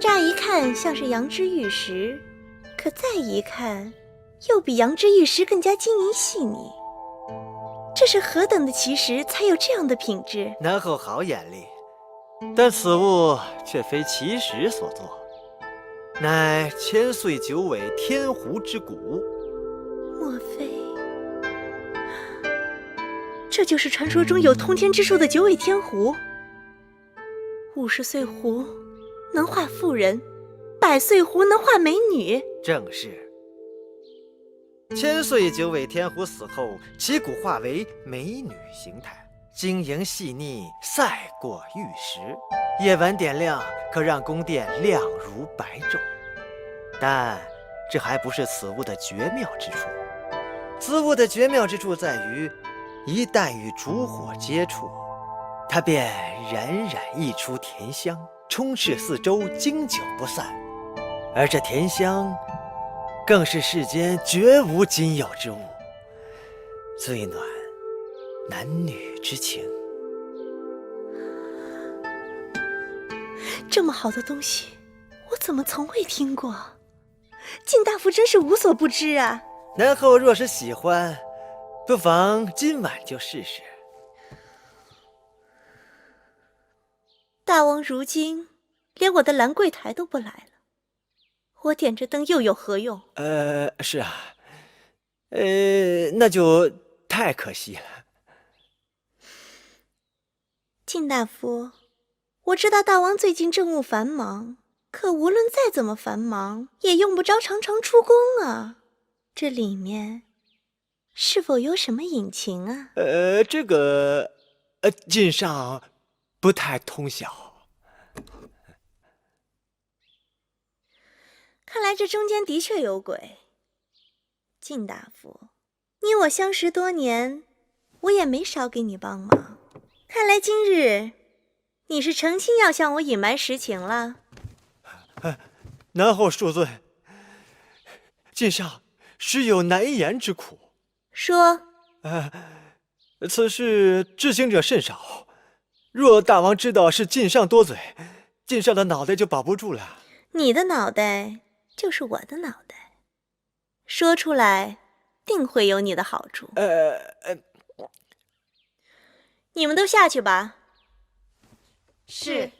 乍一看像是羊脂玉石，可再一看，又比羊脂玉石更加晶莹细腻。这是何等的奇石，才有这样的品质？南后好眼力，但此物却非奇石所作，乃千岁九尾天狐之骨。莫非这就是传说中有通天之术的九尾天狐？50岁狐能化妇人，100岁狐能化美女。正是。千岁九尾天狐死后，其骨化为美女形态，晶莹细腻，赛过玉石。夜晚点亮，可让宫殿亮如白昼。但这还不是此物的绝妙之处。此物的绝妙之处在于，一旦与烛火接触，它便冉冉溢出甜香，充斥四周，经久不散。而这甜香更是世间绝无仅有之物，最暖男女之情。这么好的东西，我怎么从未听过？晋大夫真是无所不知啊！南后若是喜欢，不妨今晚就试试。大王如今连我的兰桂台都不来了，我点着灯又有何用？是啊，那就太可惜了。晋大夫，我知道大王最近政务繁忙，可无论再怎么繁忙，也用不着常常出宫啊。这里面是否有什么隐情啊？这个，晋上不太通晓。看来这中间的确有鬼。晋大夫，你我相识多年，我也没少给你帮忙。看来今日你是诚心要向我隐瞒实情了。南后恕罪，晋上实有难言之苦。说。此事知情者甚少，若大王知道是晋上多嘴，晋上的脑袋就保不住了。你的脑袋就是我的脑袋，说出来定会有你的好处。你们都下去吧。是。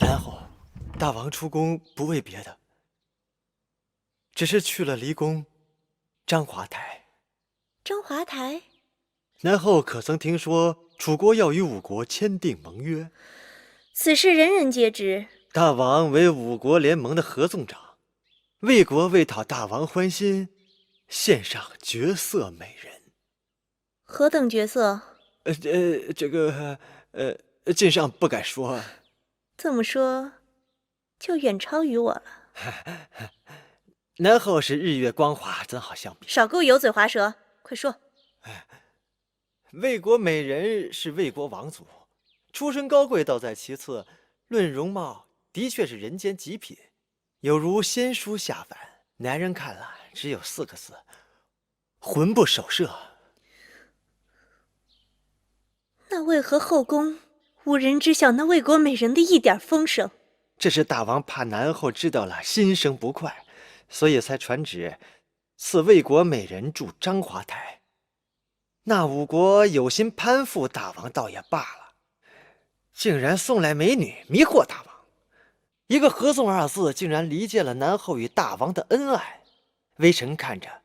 然后，大王出宫不为别的，只是去了离宫章华台。章华台？南后可曾听说楚国要与5国签订盟约？此事人人皆知。大王为5国联盟的合纵长，魏国为讨大王欢心，献上绝色美人。何等绝色？这个晋上不敢说。这么说，就远超于我了。南后是日月光华，怎好相比？少给我油嘴滑舌，快说。魏国美人是魏国王族，出身高贵倒在其次，论容貌的确是人间极品，有如仙姝下凡。男人看了只有4个字：魂不守舍。那为何后宫无人知晓那魏国美人的一点风声？这是大王怕南后知道了心生不快，所以才传旨赐魏国美人驻章华台。那5国有心攀附大王倒也罢了，竟然送来美女迷惑大王。一个合纵2字，竟然离间了南后与大王的恩爱。微臣看着，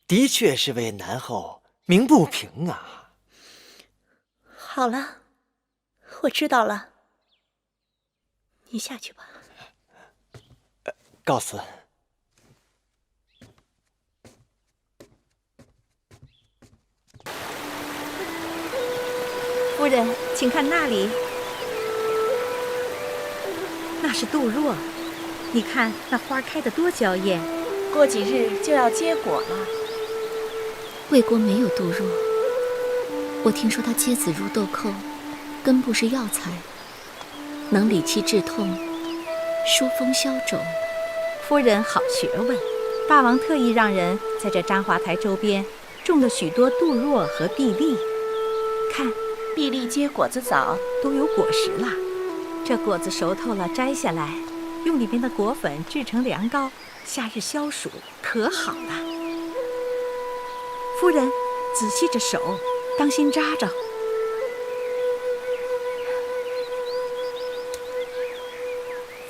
的确是为南后鸣不平啊。好了，我知道了，你下去吧。告辞。夫人，请看那里，那是杜若。你看那花开得多娇艳，过几日就要结果了。魏国没有杜若，我听说他接子入豆蔻，根部是药材，能理气治痛，疏风消肿。夫人好学问，大王特意让人在这章华台周边种了许多杜若和碧丽。看，碧丽结果子早，都有果实了。这果子熟透了，摘下来，用里面的果粉制成凉膏，夏日消暑，可好了。夫人，仔细着手，当心扎着。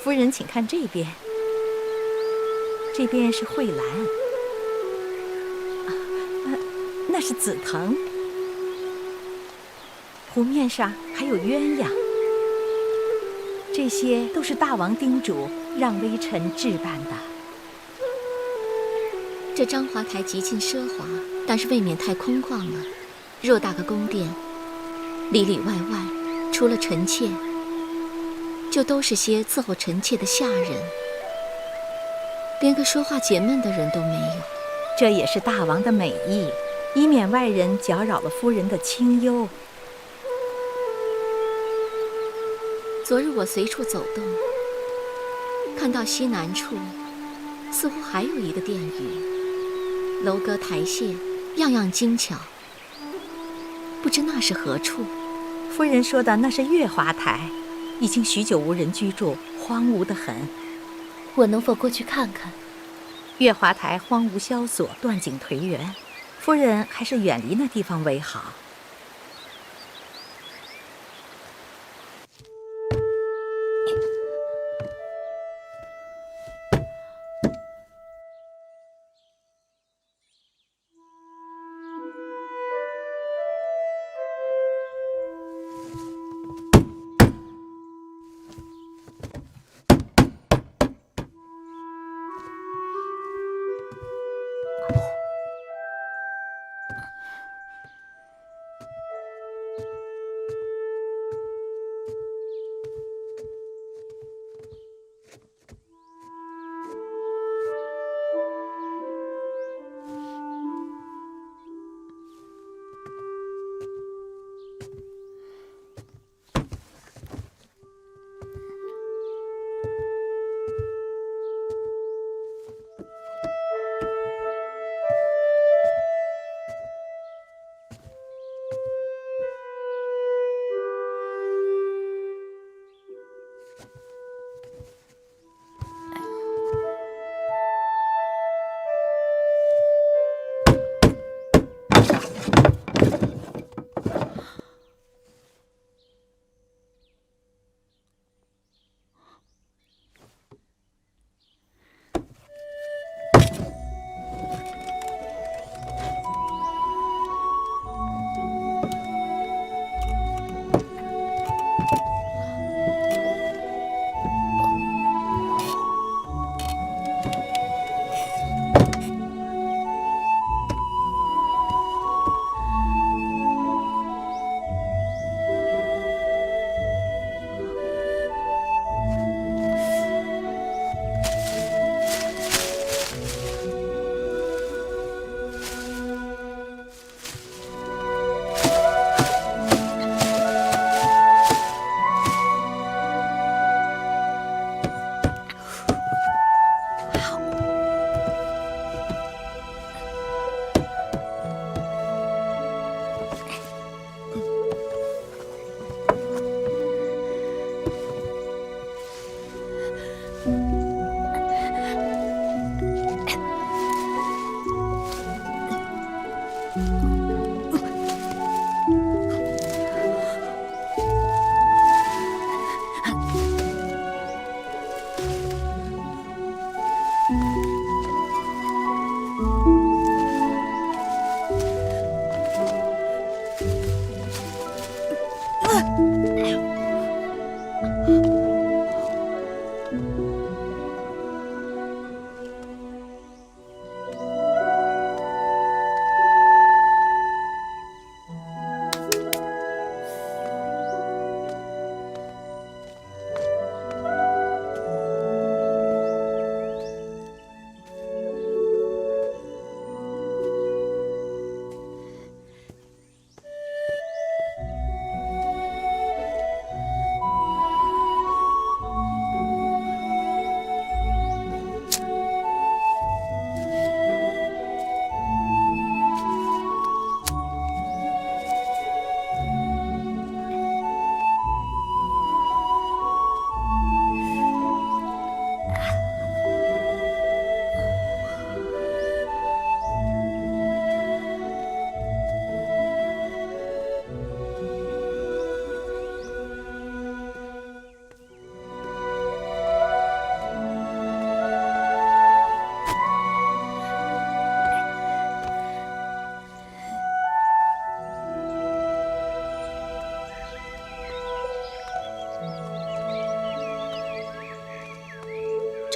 夫人，请看这边，这边是蕙兰，那是紫藤，湖面上还有鸳鸯。这些都是大王叮嘱让微臣置办的。这章华台极尽奢华，但是未免太空旷了。偌大个宫殿，里里外外除了臣妾，就都是些伺候臣妾的下人，连个说话解闷的人都没有。这也是大王的美意，以免外人搅扰了夫人的清幽。昨日我随处走动，看到西南处似乎还有一个殿宇，楼阁台榭样样精巧，不知那是何处。夫人说的那是月华台，已经许久无人居住，荒芜得很。我能否过去看看？月华台荒芜萧索，断井颓垣，夫人还是远离那地方为好。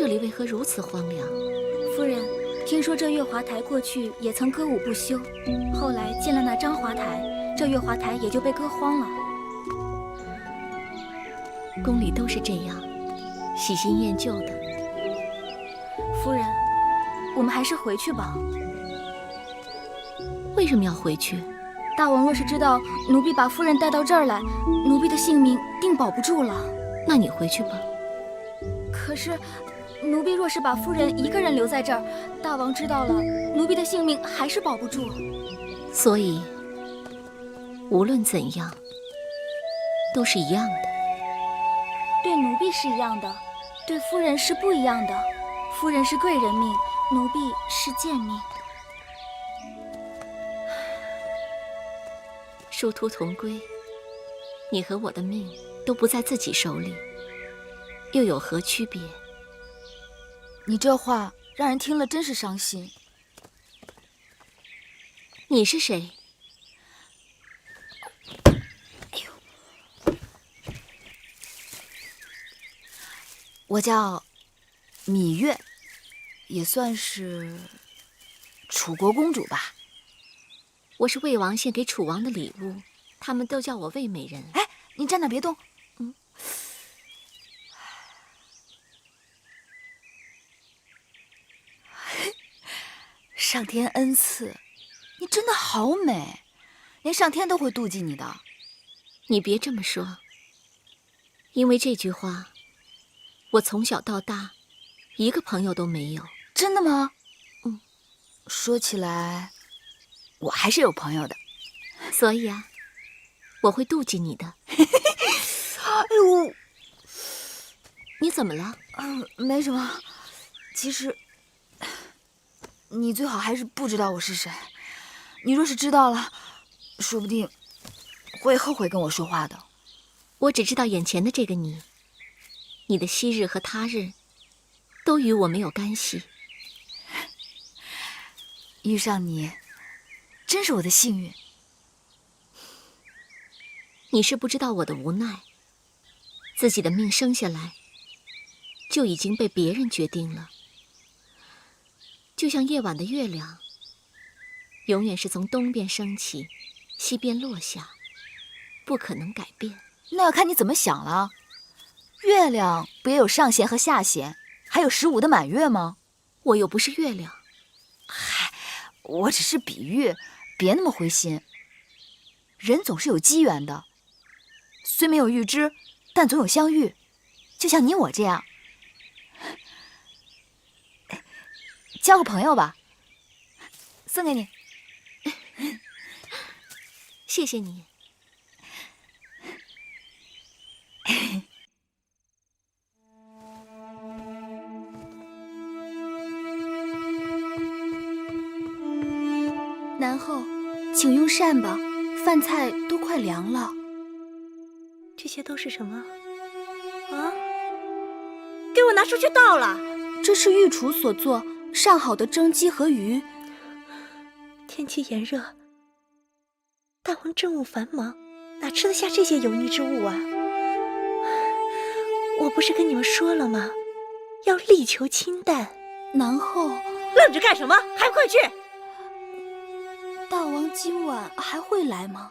里为何如此荒凉？夫人，听说这月华台过去也曾歌舞不休，后来建了那张华台，这月华台也就被割荒了。宫里都是这样，喜新厌旧的。夫人，我们还是回去吧。为什么要回去？大王若是知道奴婢把夫人带到这儿来，奴婢的性命定保不住了。那你回去吧。可是，奴婢若是把夫人一个人留在这儿，大王知道了，奴婢的性命还是保不住。所以，无论怎样，都是一样的。对奴婢是一样的，对夫人是不一样的。夫人是贵人命，奴婢是贱命。殊途同归，你和我的命都不在自己手里，又有何区别？你这话让人听了真是伤心。你是谁？我叫芈月，也算是楚国公主吧。我是魏王献给楚王的礼物，他们都叫我魏美人。哎，你站那别动。上天恩赐，你真的好美，连上天都会妒忌你的。你别这么说，因为这句话，我从小到大一个朋友都没有。真的吗？说起来，我还是有朋友的。所以啊，我会妒忌你的。哎呦，你怎么了？没什么。其实，你最好还是不知道我是谁。你若是知道了，说不定会后悔跟我说话的。我只知道眼前的这个你，你的昔日和他日，都与我没有干系。遇上你，真是我的幸运。你是不知道我的无奈，自己的命生下来，就已经被别人决定了。就像夜晚的月亮，永远是从东边升起，西边落下，不可能改变。那要看你怎么想了。月亮不也有上弦和下弦，还有15的满月吗？我又不是月亮。嗨，我只是比喻，别那么灰心。人总是有机缘的，虽没有预知，但总有相遇。就像你我这样，交个朋友吧，送给你。谢谢你。南后，请用膳吧，饭菜都快凉了。这些都是什么？啊！给我拿出去倒了！这是御厨所做上好的蒸鸡和鱼。天气炎热，大王政务繁忙，哪吃得下这些油腻之物啊？我不是跟你们说了吗？要力求清淡。南后，愣着干什么？还不快去！大王今晚还会来吗？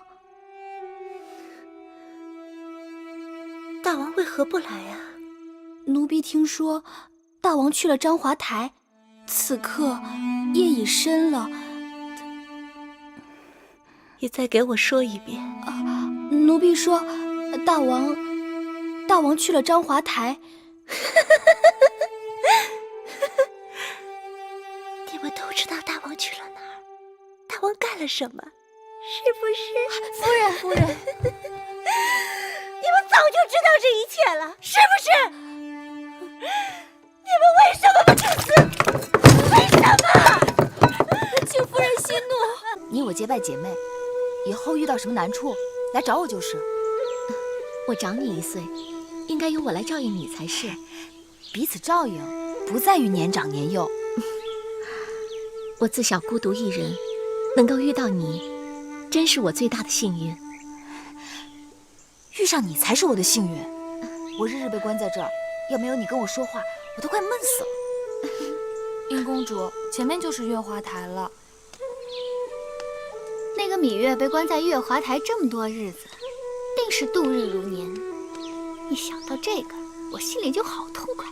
大王为何不来啊？奴婢听说，大王去了章华台，此刻夜已深了。你再给我说一遍。奴婢说，大王去了章华台。你们都知道大王去了哪儿？大王干了什么？是不是？夫人，你们早就知道这一切了，是不是？你们为什么不去死？为什么？请夫人息怒。你我结拜姐妹，以后遇到什么难处来找我就是。我长你1岁，应该由我来照应你才是。彼此照应，不在于年长年幼。我自小孤独一人，能够遇到你，真是我最大的幸运。遇上你才是我的幸运。我日日被关在这儿，要没有你跟我说话，我都快闷死了。殷公主，前面就是月华台了。那个芈月被关在月华台这么多日子，定是度日如年。一想到这个，我心里就好痛快。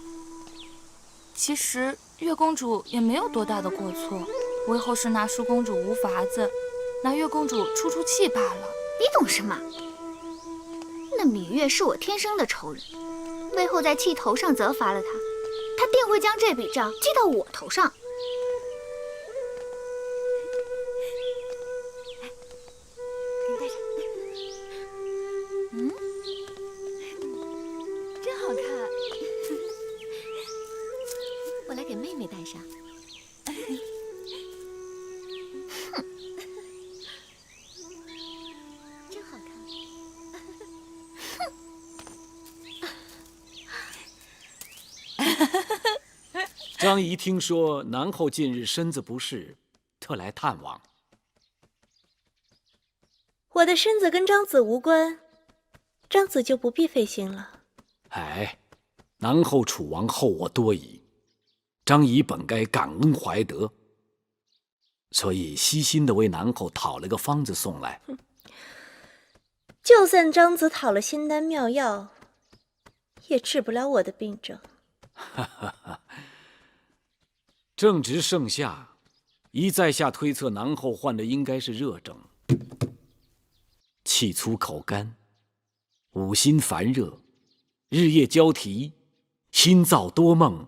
其实月公主也没有多大的过错，魏后是拿淑公主无法子，拿月公主出气罢了。你懂什么？那芈月是我天生的仇人，魏后在气头上责罚了她，她定会将这笔账记到我头上。真好看，我来给妹妹戴上。真好看。张仪听说南后近日身子不适，特来探望。我的身子跟张子无关，张子就不必费心了。哎，南后楚王厚我多矣，张仪本该感恩怀德，所以悉心的为南后讨了个方子送来。就算张子讨了仙丹妙药，也治不了我的病症。正值盛夏，依在下推测，南后患的应该是热症，气粗口干，五心烦热，日夜交替，心躁多梦，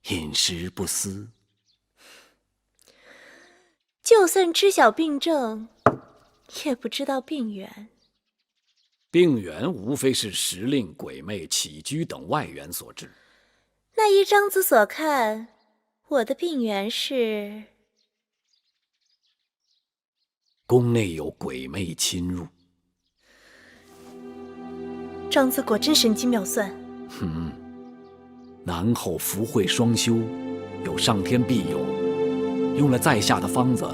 饮食不思。就算知晓病症，也不知道病源。病源无非是时令、鬼魅、起居等外源所致。那依张子所看，我的病源是宫内有鬼魅侵入。张子果真神机妙算。南后福慧双修，有上天庇佑，用了在下的方子，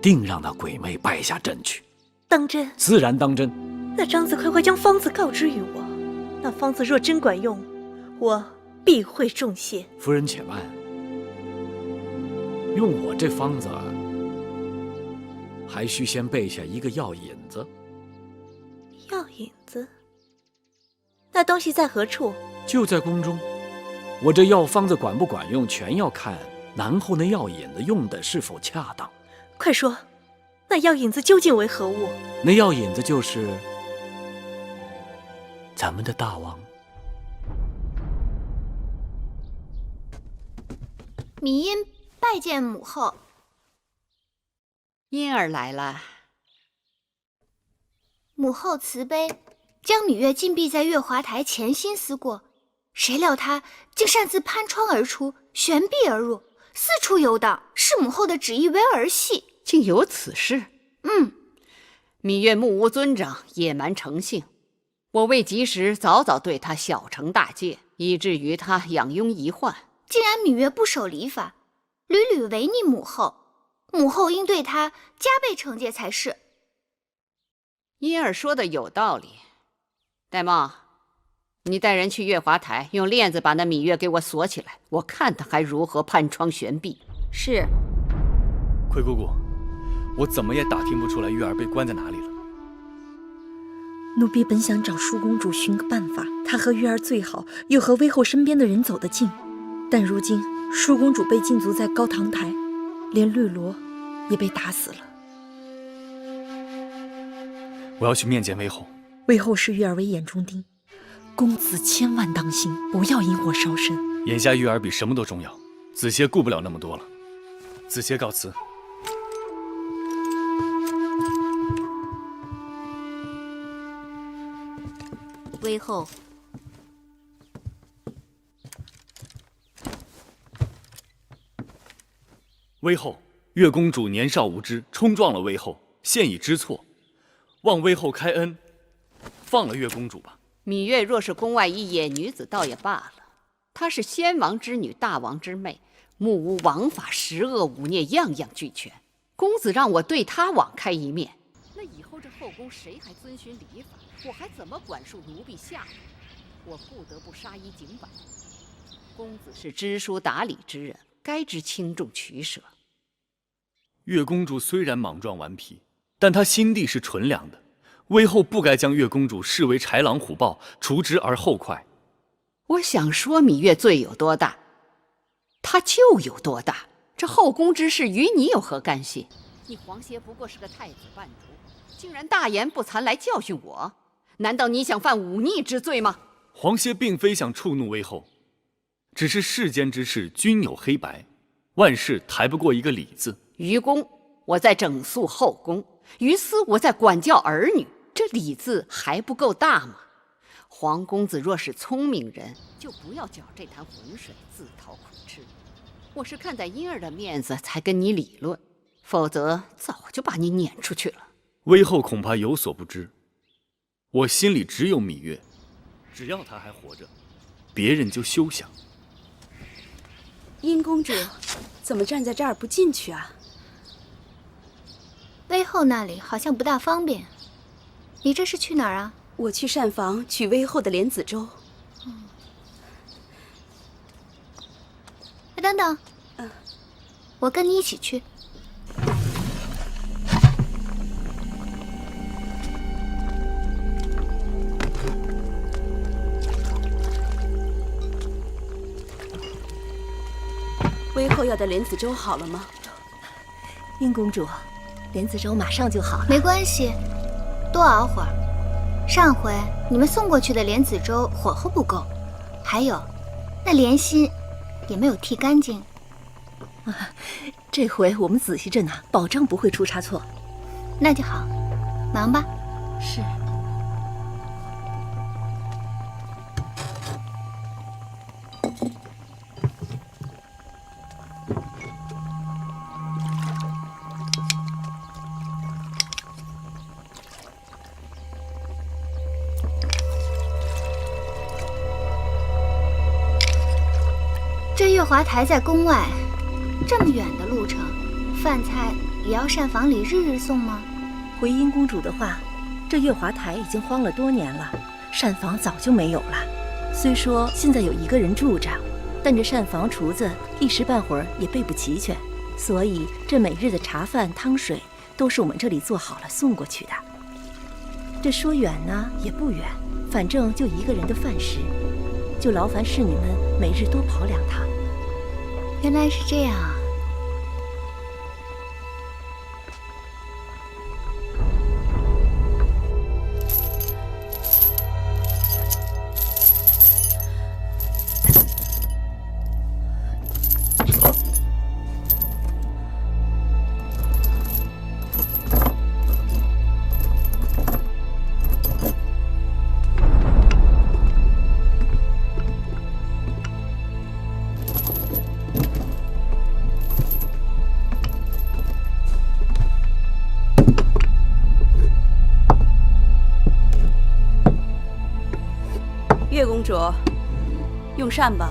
定让那鬼魅败下阵去。当真？自然当真。那张子快将方子告知于我，那方子若真管用，我必会重谢。夫人且慢，用我这方子，还需先备下一个药引子。药引子？那东西在何处？就在宫中。我这药方子管不管用，全要看南后那药引子用的是否恰当。快说，那药引子究竟为何物？那药引子就是咱们的大王。芈因拜见母后。因儿来了。母后慈悲，将芈月禁闭在月华台，潜心思过，谁料她竟擅自攀窗而出，悬壁而入，四处游荡，视母后的旨意为儿戏。竟有此事？芈月目无尊长，野蛮成性，我未及时早早对她小惩大戒，以至于她养庸遗患。既然芈月不守礼法，屡屡违逆母后，母后应对她加倍惩戒才是。因儿说的有道理。戴帽，你带人去月华台，用链子把那芈月给我锁起来，我看她还如何攀窗悬壁。是。魁姑姑，我怎么也打听不出来月儿被关在哪里了。奴婢本想找淑公主寻个办法，她和月儿最好，又和微后身边的人走得近。但如今淑公主被禁足在高堂台，连绿萝也被打死了。我要去面见微后。微后视月儿为眼中钉，公子千万当心，不要引火烧身。眼下月儿比什么都重要，子歇顾不了那么多了。子歇告辞。微后，微后，月公主年少无知，冲撞了微后，现已知错，望微后开恩，放了月公主吧。芈月若是宫外一野女子，倒也罢了。她是先王之女，大王之妹，目无王法，十恶五孽，样样俱全。公子让我对她网开一面，那以后这后宫谁还遵循礼法？我还怎么管束奴婢下人？我不得不杀一儆百。公子是知书达理之人，该知轻重取舍。月公主虽然莽撞顽皮，但她心地是纯良的。魏后不该将月公主视为豺狼虎豹，除之而后快。我想说，芈月罪有多大，她就有多大。这后宫之事与你有何干系？你皇协不过是个太子伴读，竟然大言不惭来教训我，难道你想犯忤逆之罪吗？皇协并非想触怒魏后，只是世间之事均有黑白，万事抬不过一个理字。于公，我在整肃后宫；于私，我在管教儿女。这理字还不够大吗？皇公子若是聪明人，就不要搅这潭浑水，自讨苦吃。我是看在婴儿的面子才跟你理论，否则早就把你撵出去了。魏后恐怕有所不知，我心里只有芈月，只要她还活着，别人就休想。殷公主，怎么站在这儿不进去啊？魏后那里好像不大方便。你这是去哪儿啊？我去膳房取魏后的莲子粥。哎，等等，我跟你一起去。魏后要的莲子粥好了吗？殷公主，莲子粥马上就好了。没关系，多熬会儿。上回你们送过去的莲子粥火候不够，还有那莲心也没有剔干净。这回我们仔细着呢，保证不会出差错。那就好，忙吧。是。这月华台在宫外，这么远的路程，饭菜也要膳房里日日送吗？回殷公主的话，这月华台已经荒了多年了，膳房早就没有了。虽说现在有一个人住着，但这膳房厨子一时半会儿也备不齐全，所以这每日的茶饭汤水都是我们这里做好了送过去的。这说远呢也不远，反正就一个人的饭食，就劳烦侍女们每日多跑2趟。原来是这样啊！月公主，用膳吧。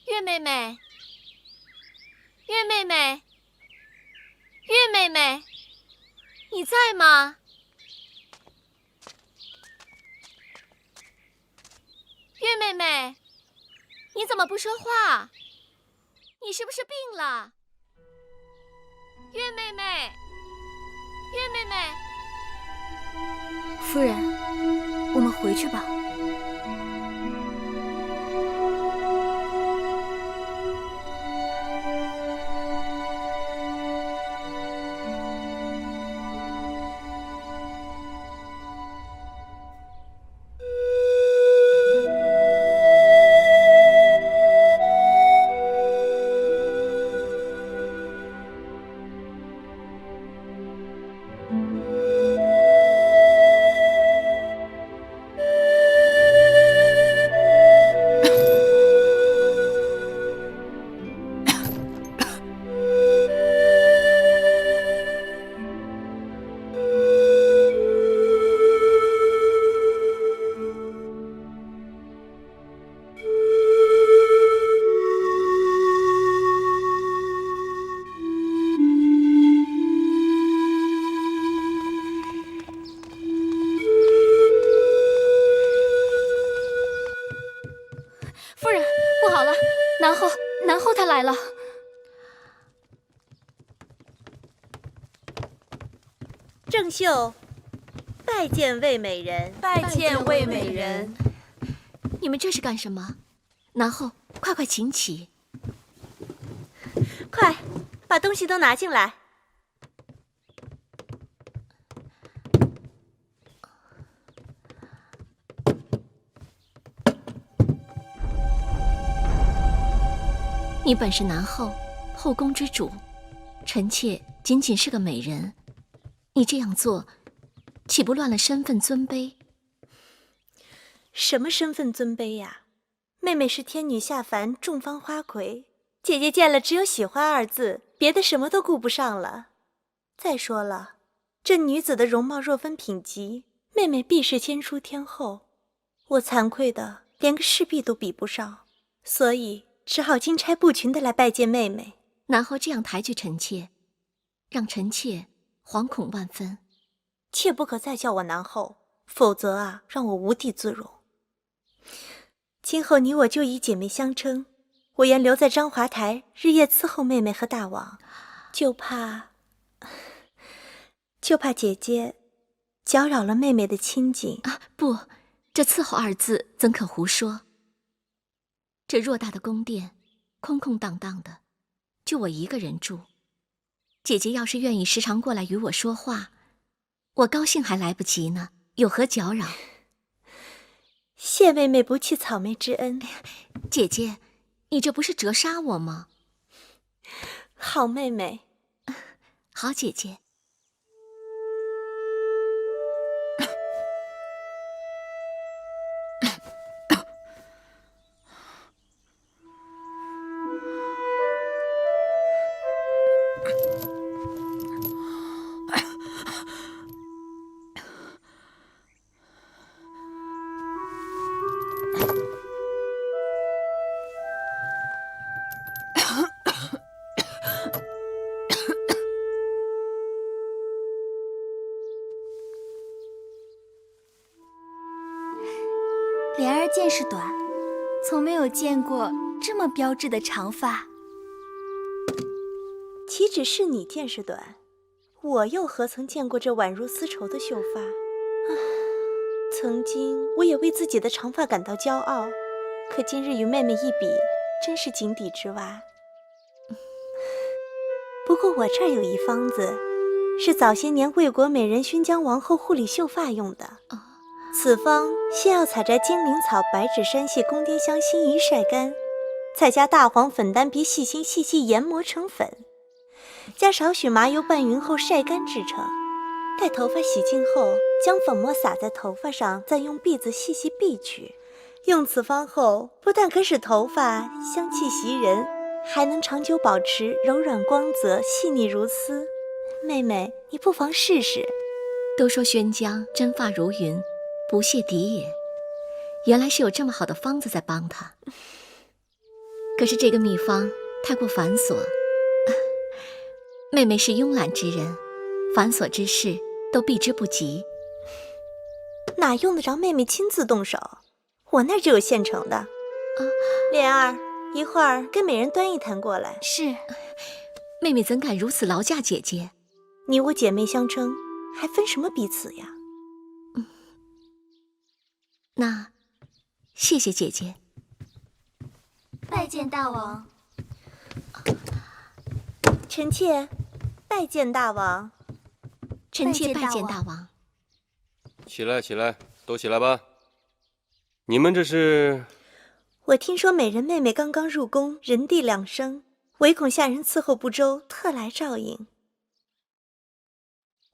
月妹妹。月妹妹，月妹妹，你在吗？月妹妹，你怎么不说话？你是不是病了？月妹妹，月妹妹，夫人，我们回去吧。不好了，南后他来了。郑袖，拜见魏美人。拜见魏美人。你们这是干什么？南后，快请起！快，把东西都拿进来。你本是南后，后宫之主，臣妾仅仅是个美人，你这样做，岂不乱了身份尊卑？什么身份尊卑呀？妹妹是天女下凡，众芳花魁，姐姐见了只有喜欢二字，别的什么都顾不上了。再说了，这女子的容貌若分品级，妹妹必是千淑天后，我惭愧的连个侍婢都比不上，所以只好金钗不群的来拜见妹妹。南后这样抬举臣妾，让臣妾惶恐万分。切不可再叫我南后，否则啊，让我无地自容。今后你我就以姐妹相称，我愿留在章华台，日夜伺候妹妹和大王，就怕姐姐搅扰了妹妹的清静啊！不，这伺候二字怎可胡说？这偌大的宫殿，空空荡荡的，就我一个人住。姐姐要是愿意时常过来与我说话，我高兴还来不及呢，有何搅扰？谢妹妹不弃草莓之恩。姐姐，你这不是折杀我吗？好妹妹。好姐姐。莲儿见识短，从没有见过这么标致的长发。岂止是你见识短，我又何曾见过这宛如丝绸的秀发？曾经我也为自己的长发感到骄傲，可今日与妹妹一比，真是井底之蛙。不过我这儿有一方子，是早些年魏国美人熏江王后护理秀发用的。此方先要采摘金陵草、白芷、山泻、宫殿香、辛夷晒干，再加大黄、粉丹皮、细辛细细研磨成粉，加少许麻油拌匀后晒干制成。待头发洗净后，将粉末撒在头发上，再用篦子细细篦去。用此方后，不但可使头发香气袭人，还能长久保持柔软光泽、细腻如丝。妹妹，你不妨试试。都说宣江真发如云，不屑敌也。原来是有这么好的方子在帮他。可是这个秘方太过繁琐，妹妹是慵懒之人，繁琐之事都避之不及。哪用得着妹妹亲自动手？我那儿就有现成的。莲儿，一会儿跟美人端一坛过来。是。妹妹怎敢如此劳驾姐姐？你我姐妹相称，还分什么彼此呀？那谢谢姐姐。拜见大王。臣妾拜见大王。臣妾拜见大王。起来，起来，都起来吧。你们这是？我听说美人妹妹刚刚入宫，人地两生，唯恐下人伺候不周，特来照应。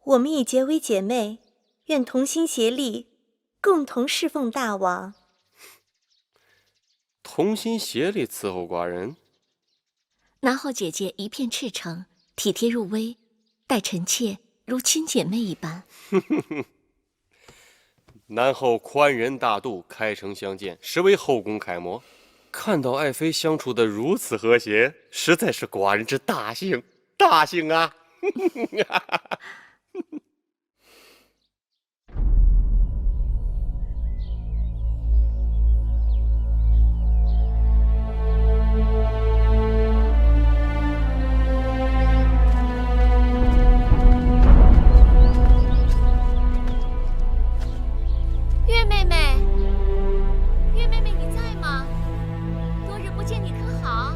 我们已结为姐妹，愿同心协力，共同侍奉大王。同心协力伺候寡人。南后姐姐一片赤诚，体贴入微，待臣妾如亲姐妹一般。南后宽仁大度，开诚相见，实为后宫楷模。看到爱妃相处得如此和谐，实在是寡人之大幸，大幸啊！见你可好？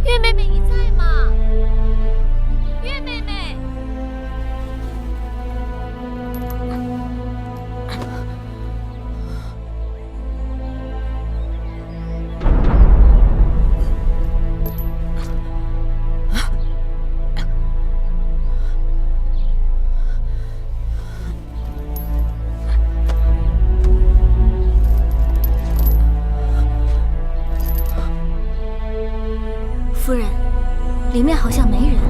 月妹妹，你在吗？月妹妹。夫人，里面好像没人。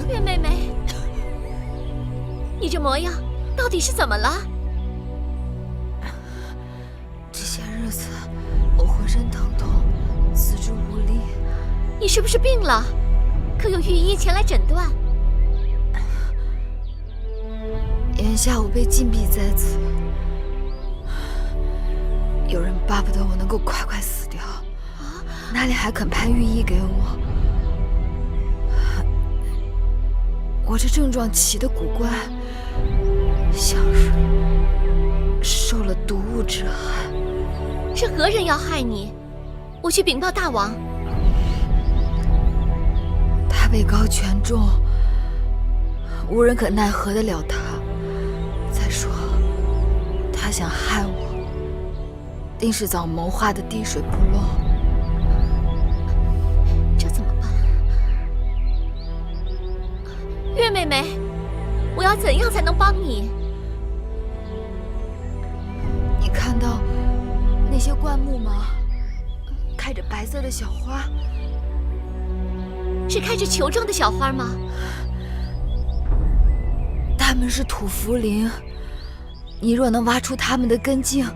月妹妹，你这模样到底是怎么了？这些日子我浑身疼痛，四肢无力。你是不是病了？可有御医前来诊断？眼下我被禁闭在此，有人巴不得我能够快快死掉，哪里还肯派御医给我？我这症状起得古怪，像是受了毒物之害。是何人要害你？我去禀报大王。他位高权重，无人可奈何得了他。再说，他想害我，定是早谋划的滴水不漏。这怎么办？月妹妹，我要怎样才能帮你？你看到那些灌木吗？开着白色的小花。是开着球状的小花吗？它们是土茯苓，你若能挖出它们的根茎，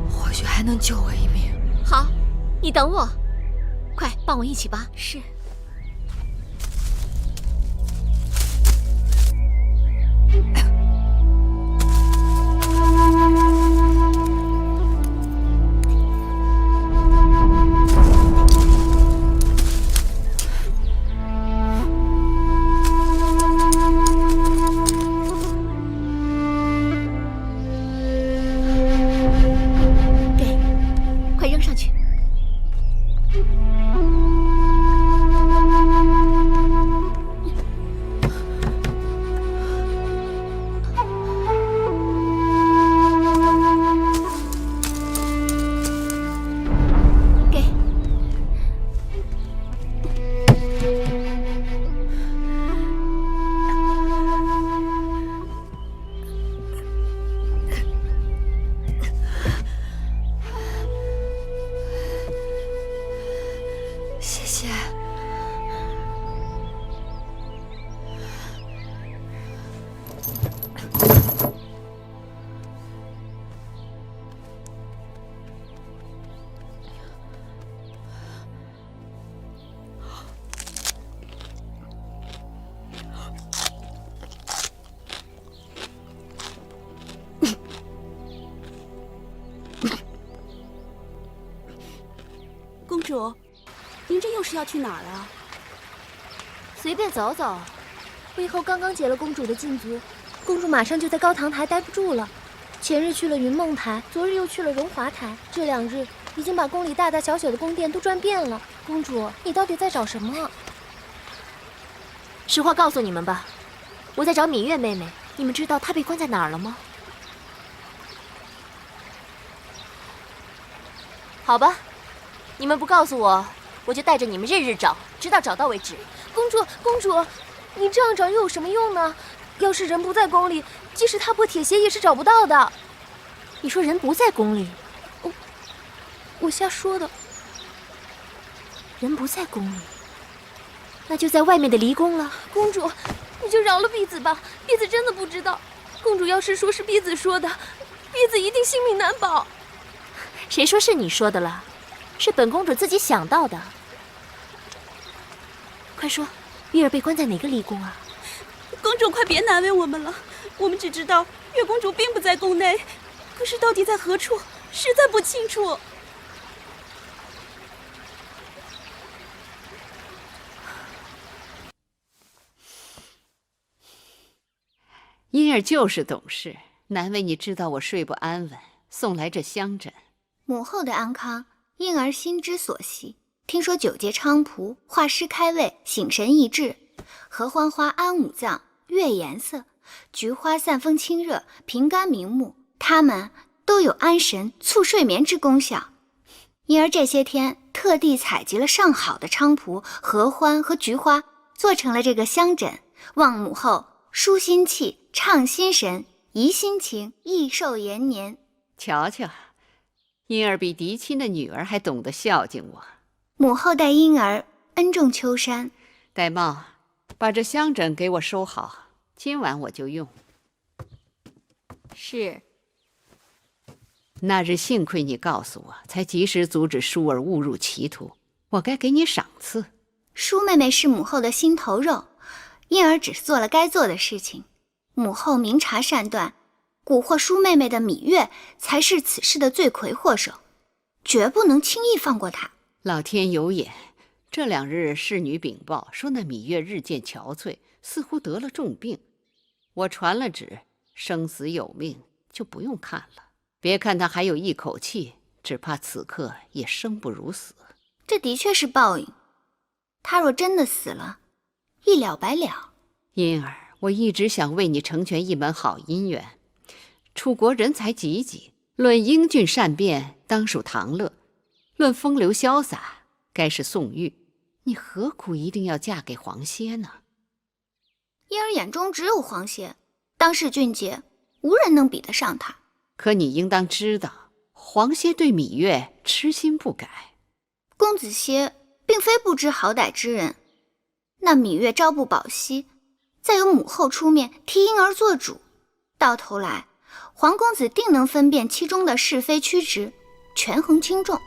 或许还能救我一命。好，你等我，快帮我一起挖。是。快扔上去！给。谢谢。公主，您这又是要去哪儿啊？随便走走。魏后刚刚解了公主的禁足，公主马上就在高堂台待不住了。前日去了云梦台，昨日又去了荣华台，这2日已经把宫里大大小小的宫殿都转遍了。公主，你到底在找什么？实话告诉你们吧，我在找芈月妹妹。你们知道她被关在哪儿了吗？好吧，你们不告诉我，我就带着你们日日找，直到找到为止。公主，公主，你这样找又有什么用呢？要是人不在宫里，即使踏破铁鞋也是找不到的。你说人不在宫里？我瞎说的。人不在宫里，那就在外面的离宫了。公主，你就饶了婢子吧，婢子真的不知道。公主要是说是婢子说的，婢子一定性命难保。谁说是你说的了？是本公主自己想到的。快说，玉儿被关在哪个离宫啊？公主，快别难为我们了，我们只知道月公主并不在宫内，可是到底在何处，实在不清楚。因儿就是懂事，难为你知道我睡不安稳，送来这香枕。母后的安康，因儿心之所系。听说九节菖蒲、画师开胃、醒神益智，合欢花安五脏、悦颜色，菊花散风清热、平肝明目，它们都有安神、促睡眠之功效。因儿这些天特地采集了上好的菖蒲、合欢和菊花，做成了这个香枕，望母后舒心气、畅心神、怡心情、益寿延年。瞧瞧，因儿比嫡亲的女儿还懂得孝敬我。母后待因儿恩重秋山。玳瑁，把这香枕给我收好，今晚我就用。是。那日幸亏你告诉我，才及时阻止舒儿误入歧途，我该给你赏赐。舒妹妹是母后的心头肉，因儿只是做了该做的事情。母后明察善断，蛊惑舒妹妹的芈月才是此事的罪魁祸首，绝不能轻易放过她。老天有眼，这2日侍女禀报说那芈月日渐憔悴，似乎得了重病。我传了旨，生死有命，就不用看了。别看她还有一口气，只怕此刻也生不如死。这的确是报应，她若真的死了，一了百了。因儿，我一直想为你成全一门好姻缘。楚国人才济济，论英俊善辩，当属唐乐；论风流潇洒，该是宋玉。你何苦一定要嫁给黄歇呢？因儿眼中只有黄歇，当世俊杰，无人能比得上他。可你应当知道，黄歇对芈月痴心不改。公子歇并非不知好歹之人，那芈月朝不保夕，再由母后出面替因儿做主，到头来黄公子定能分辨其中的是非曲直，权衡轻重。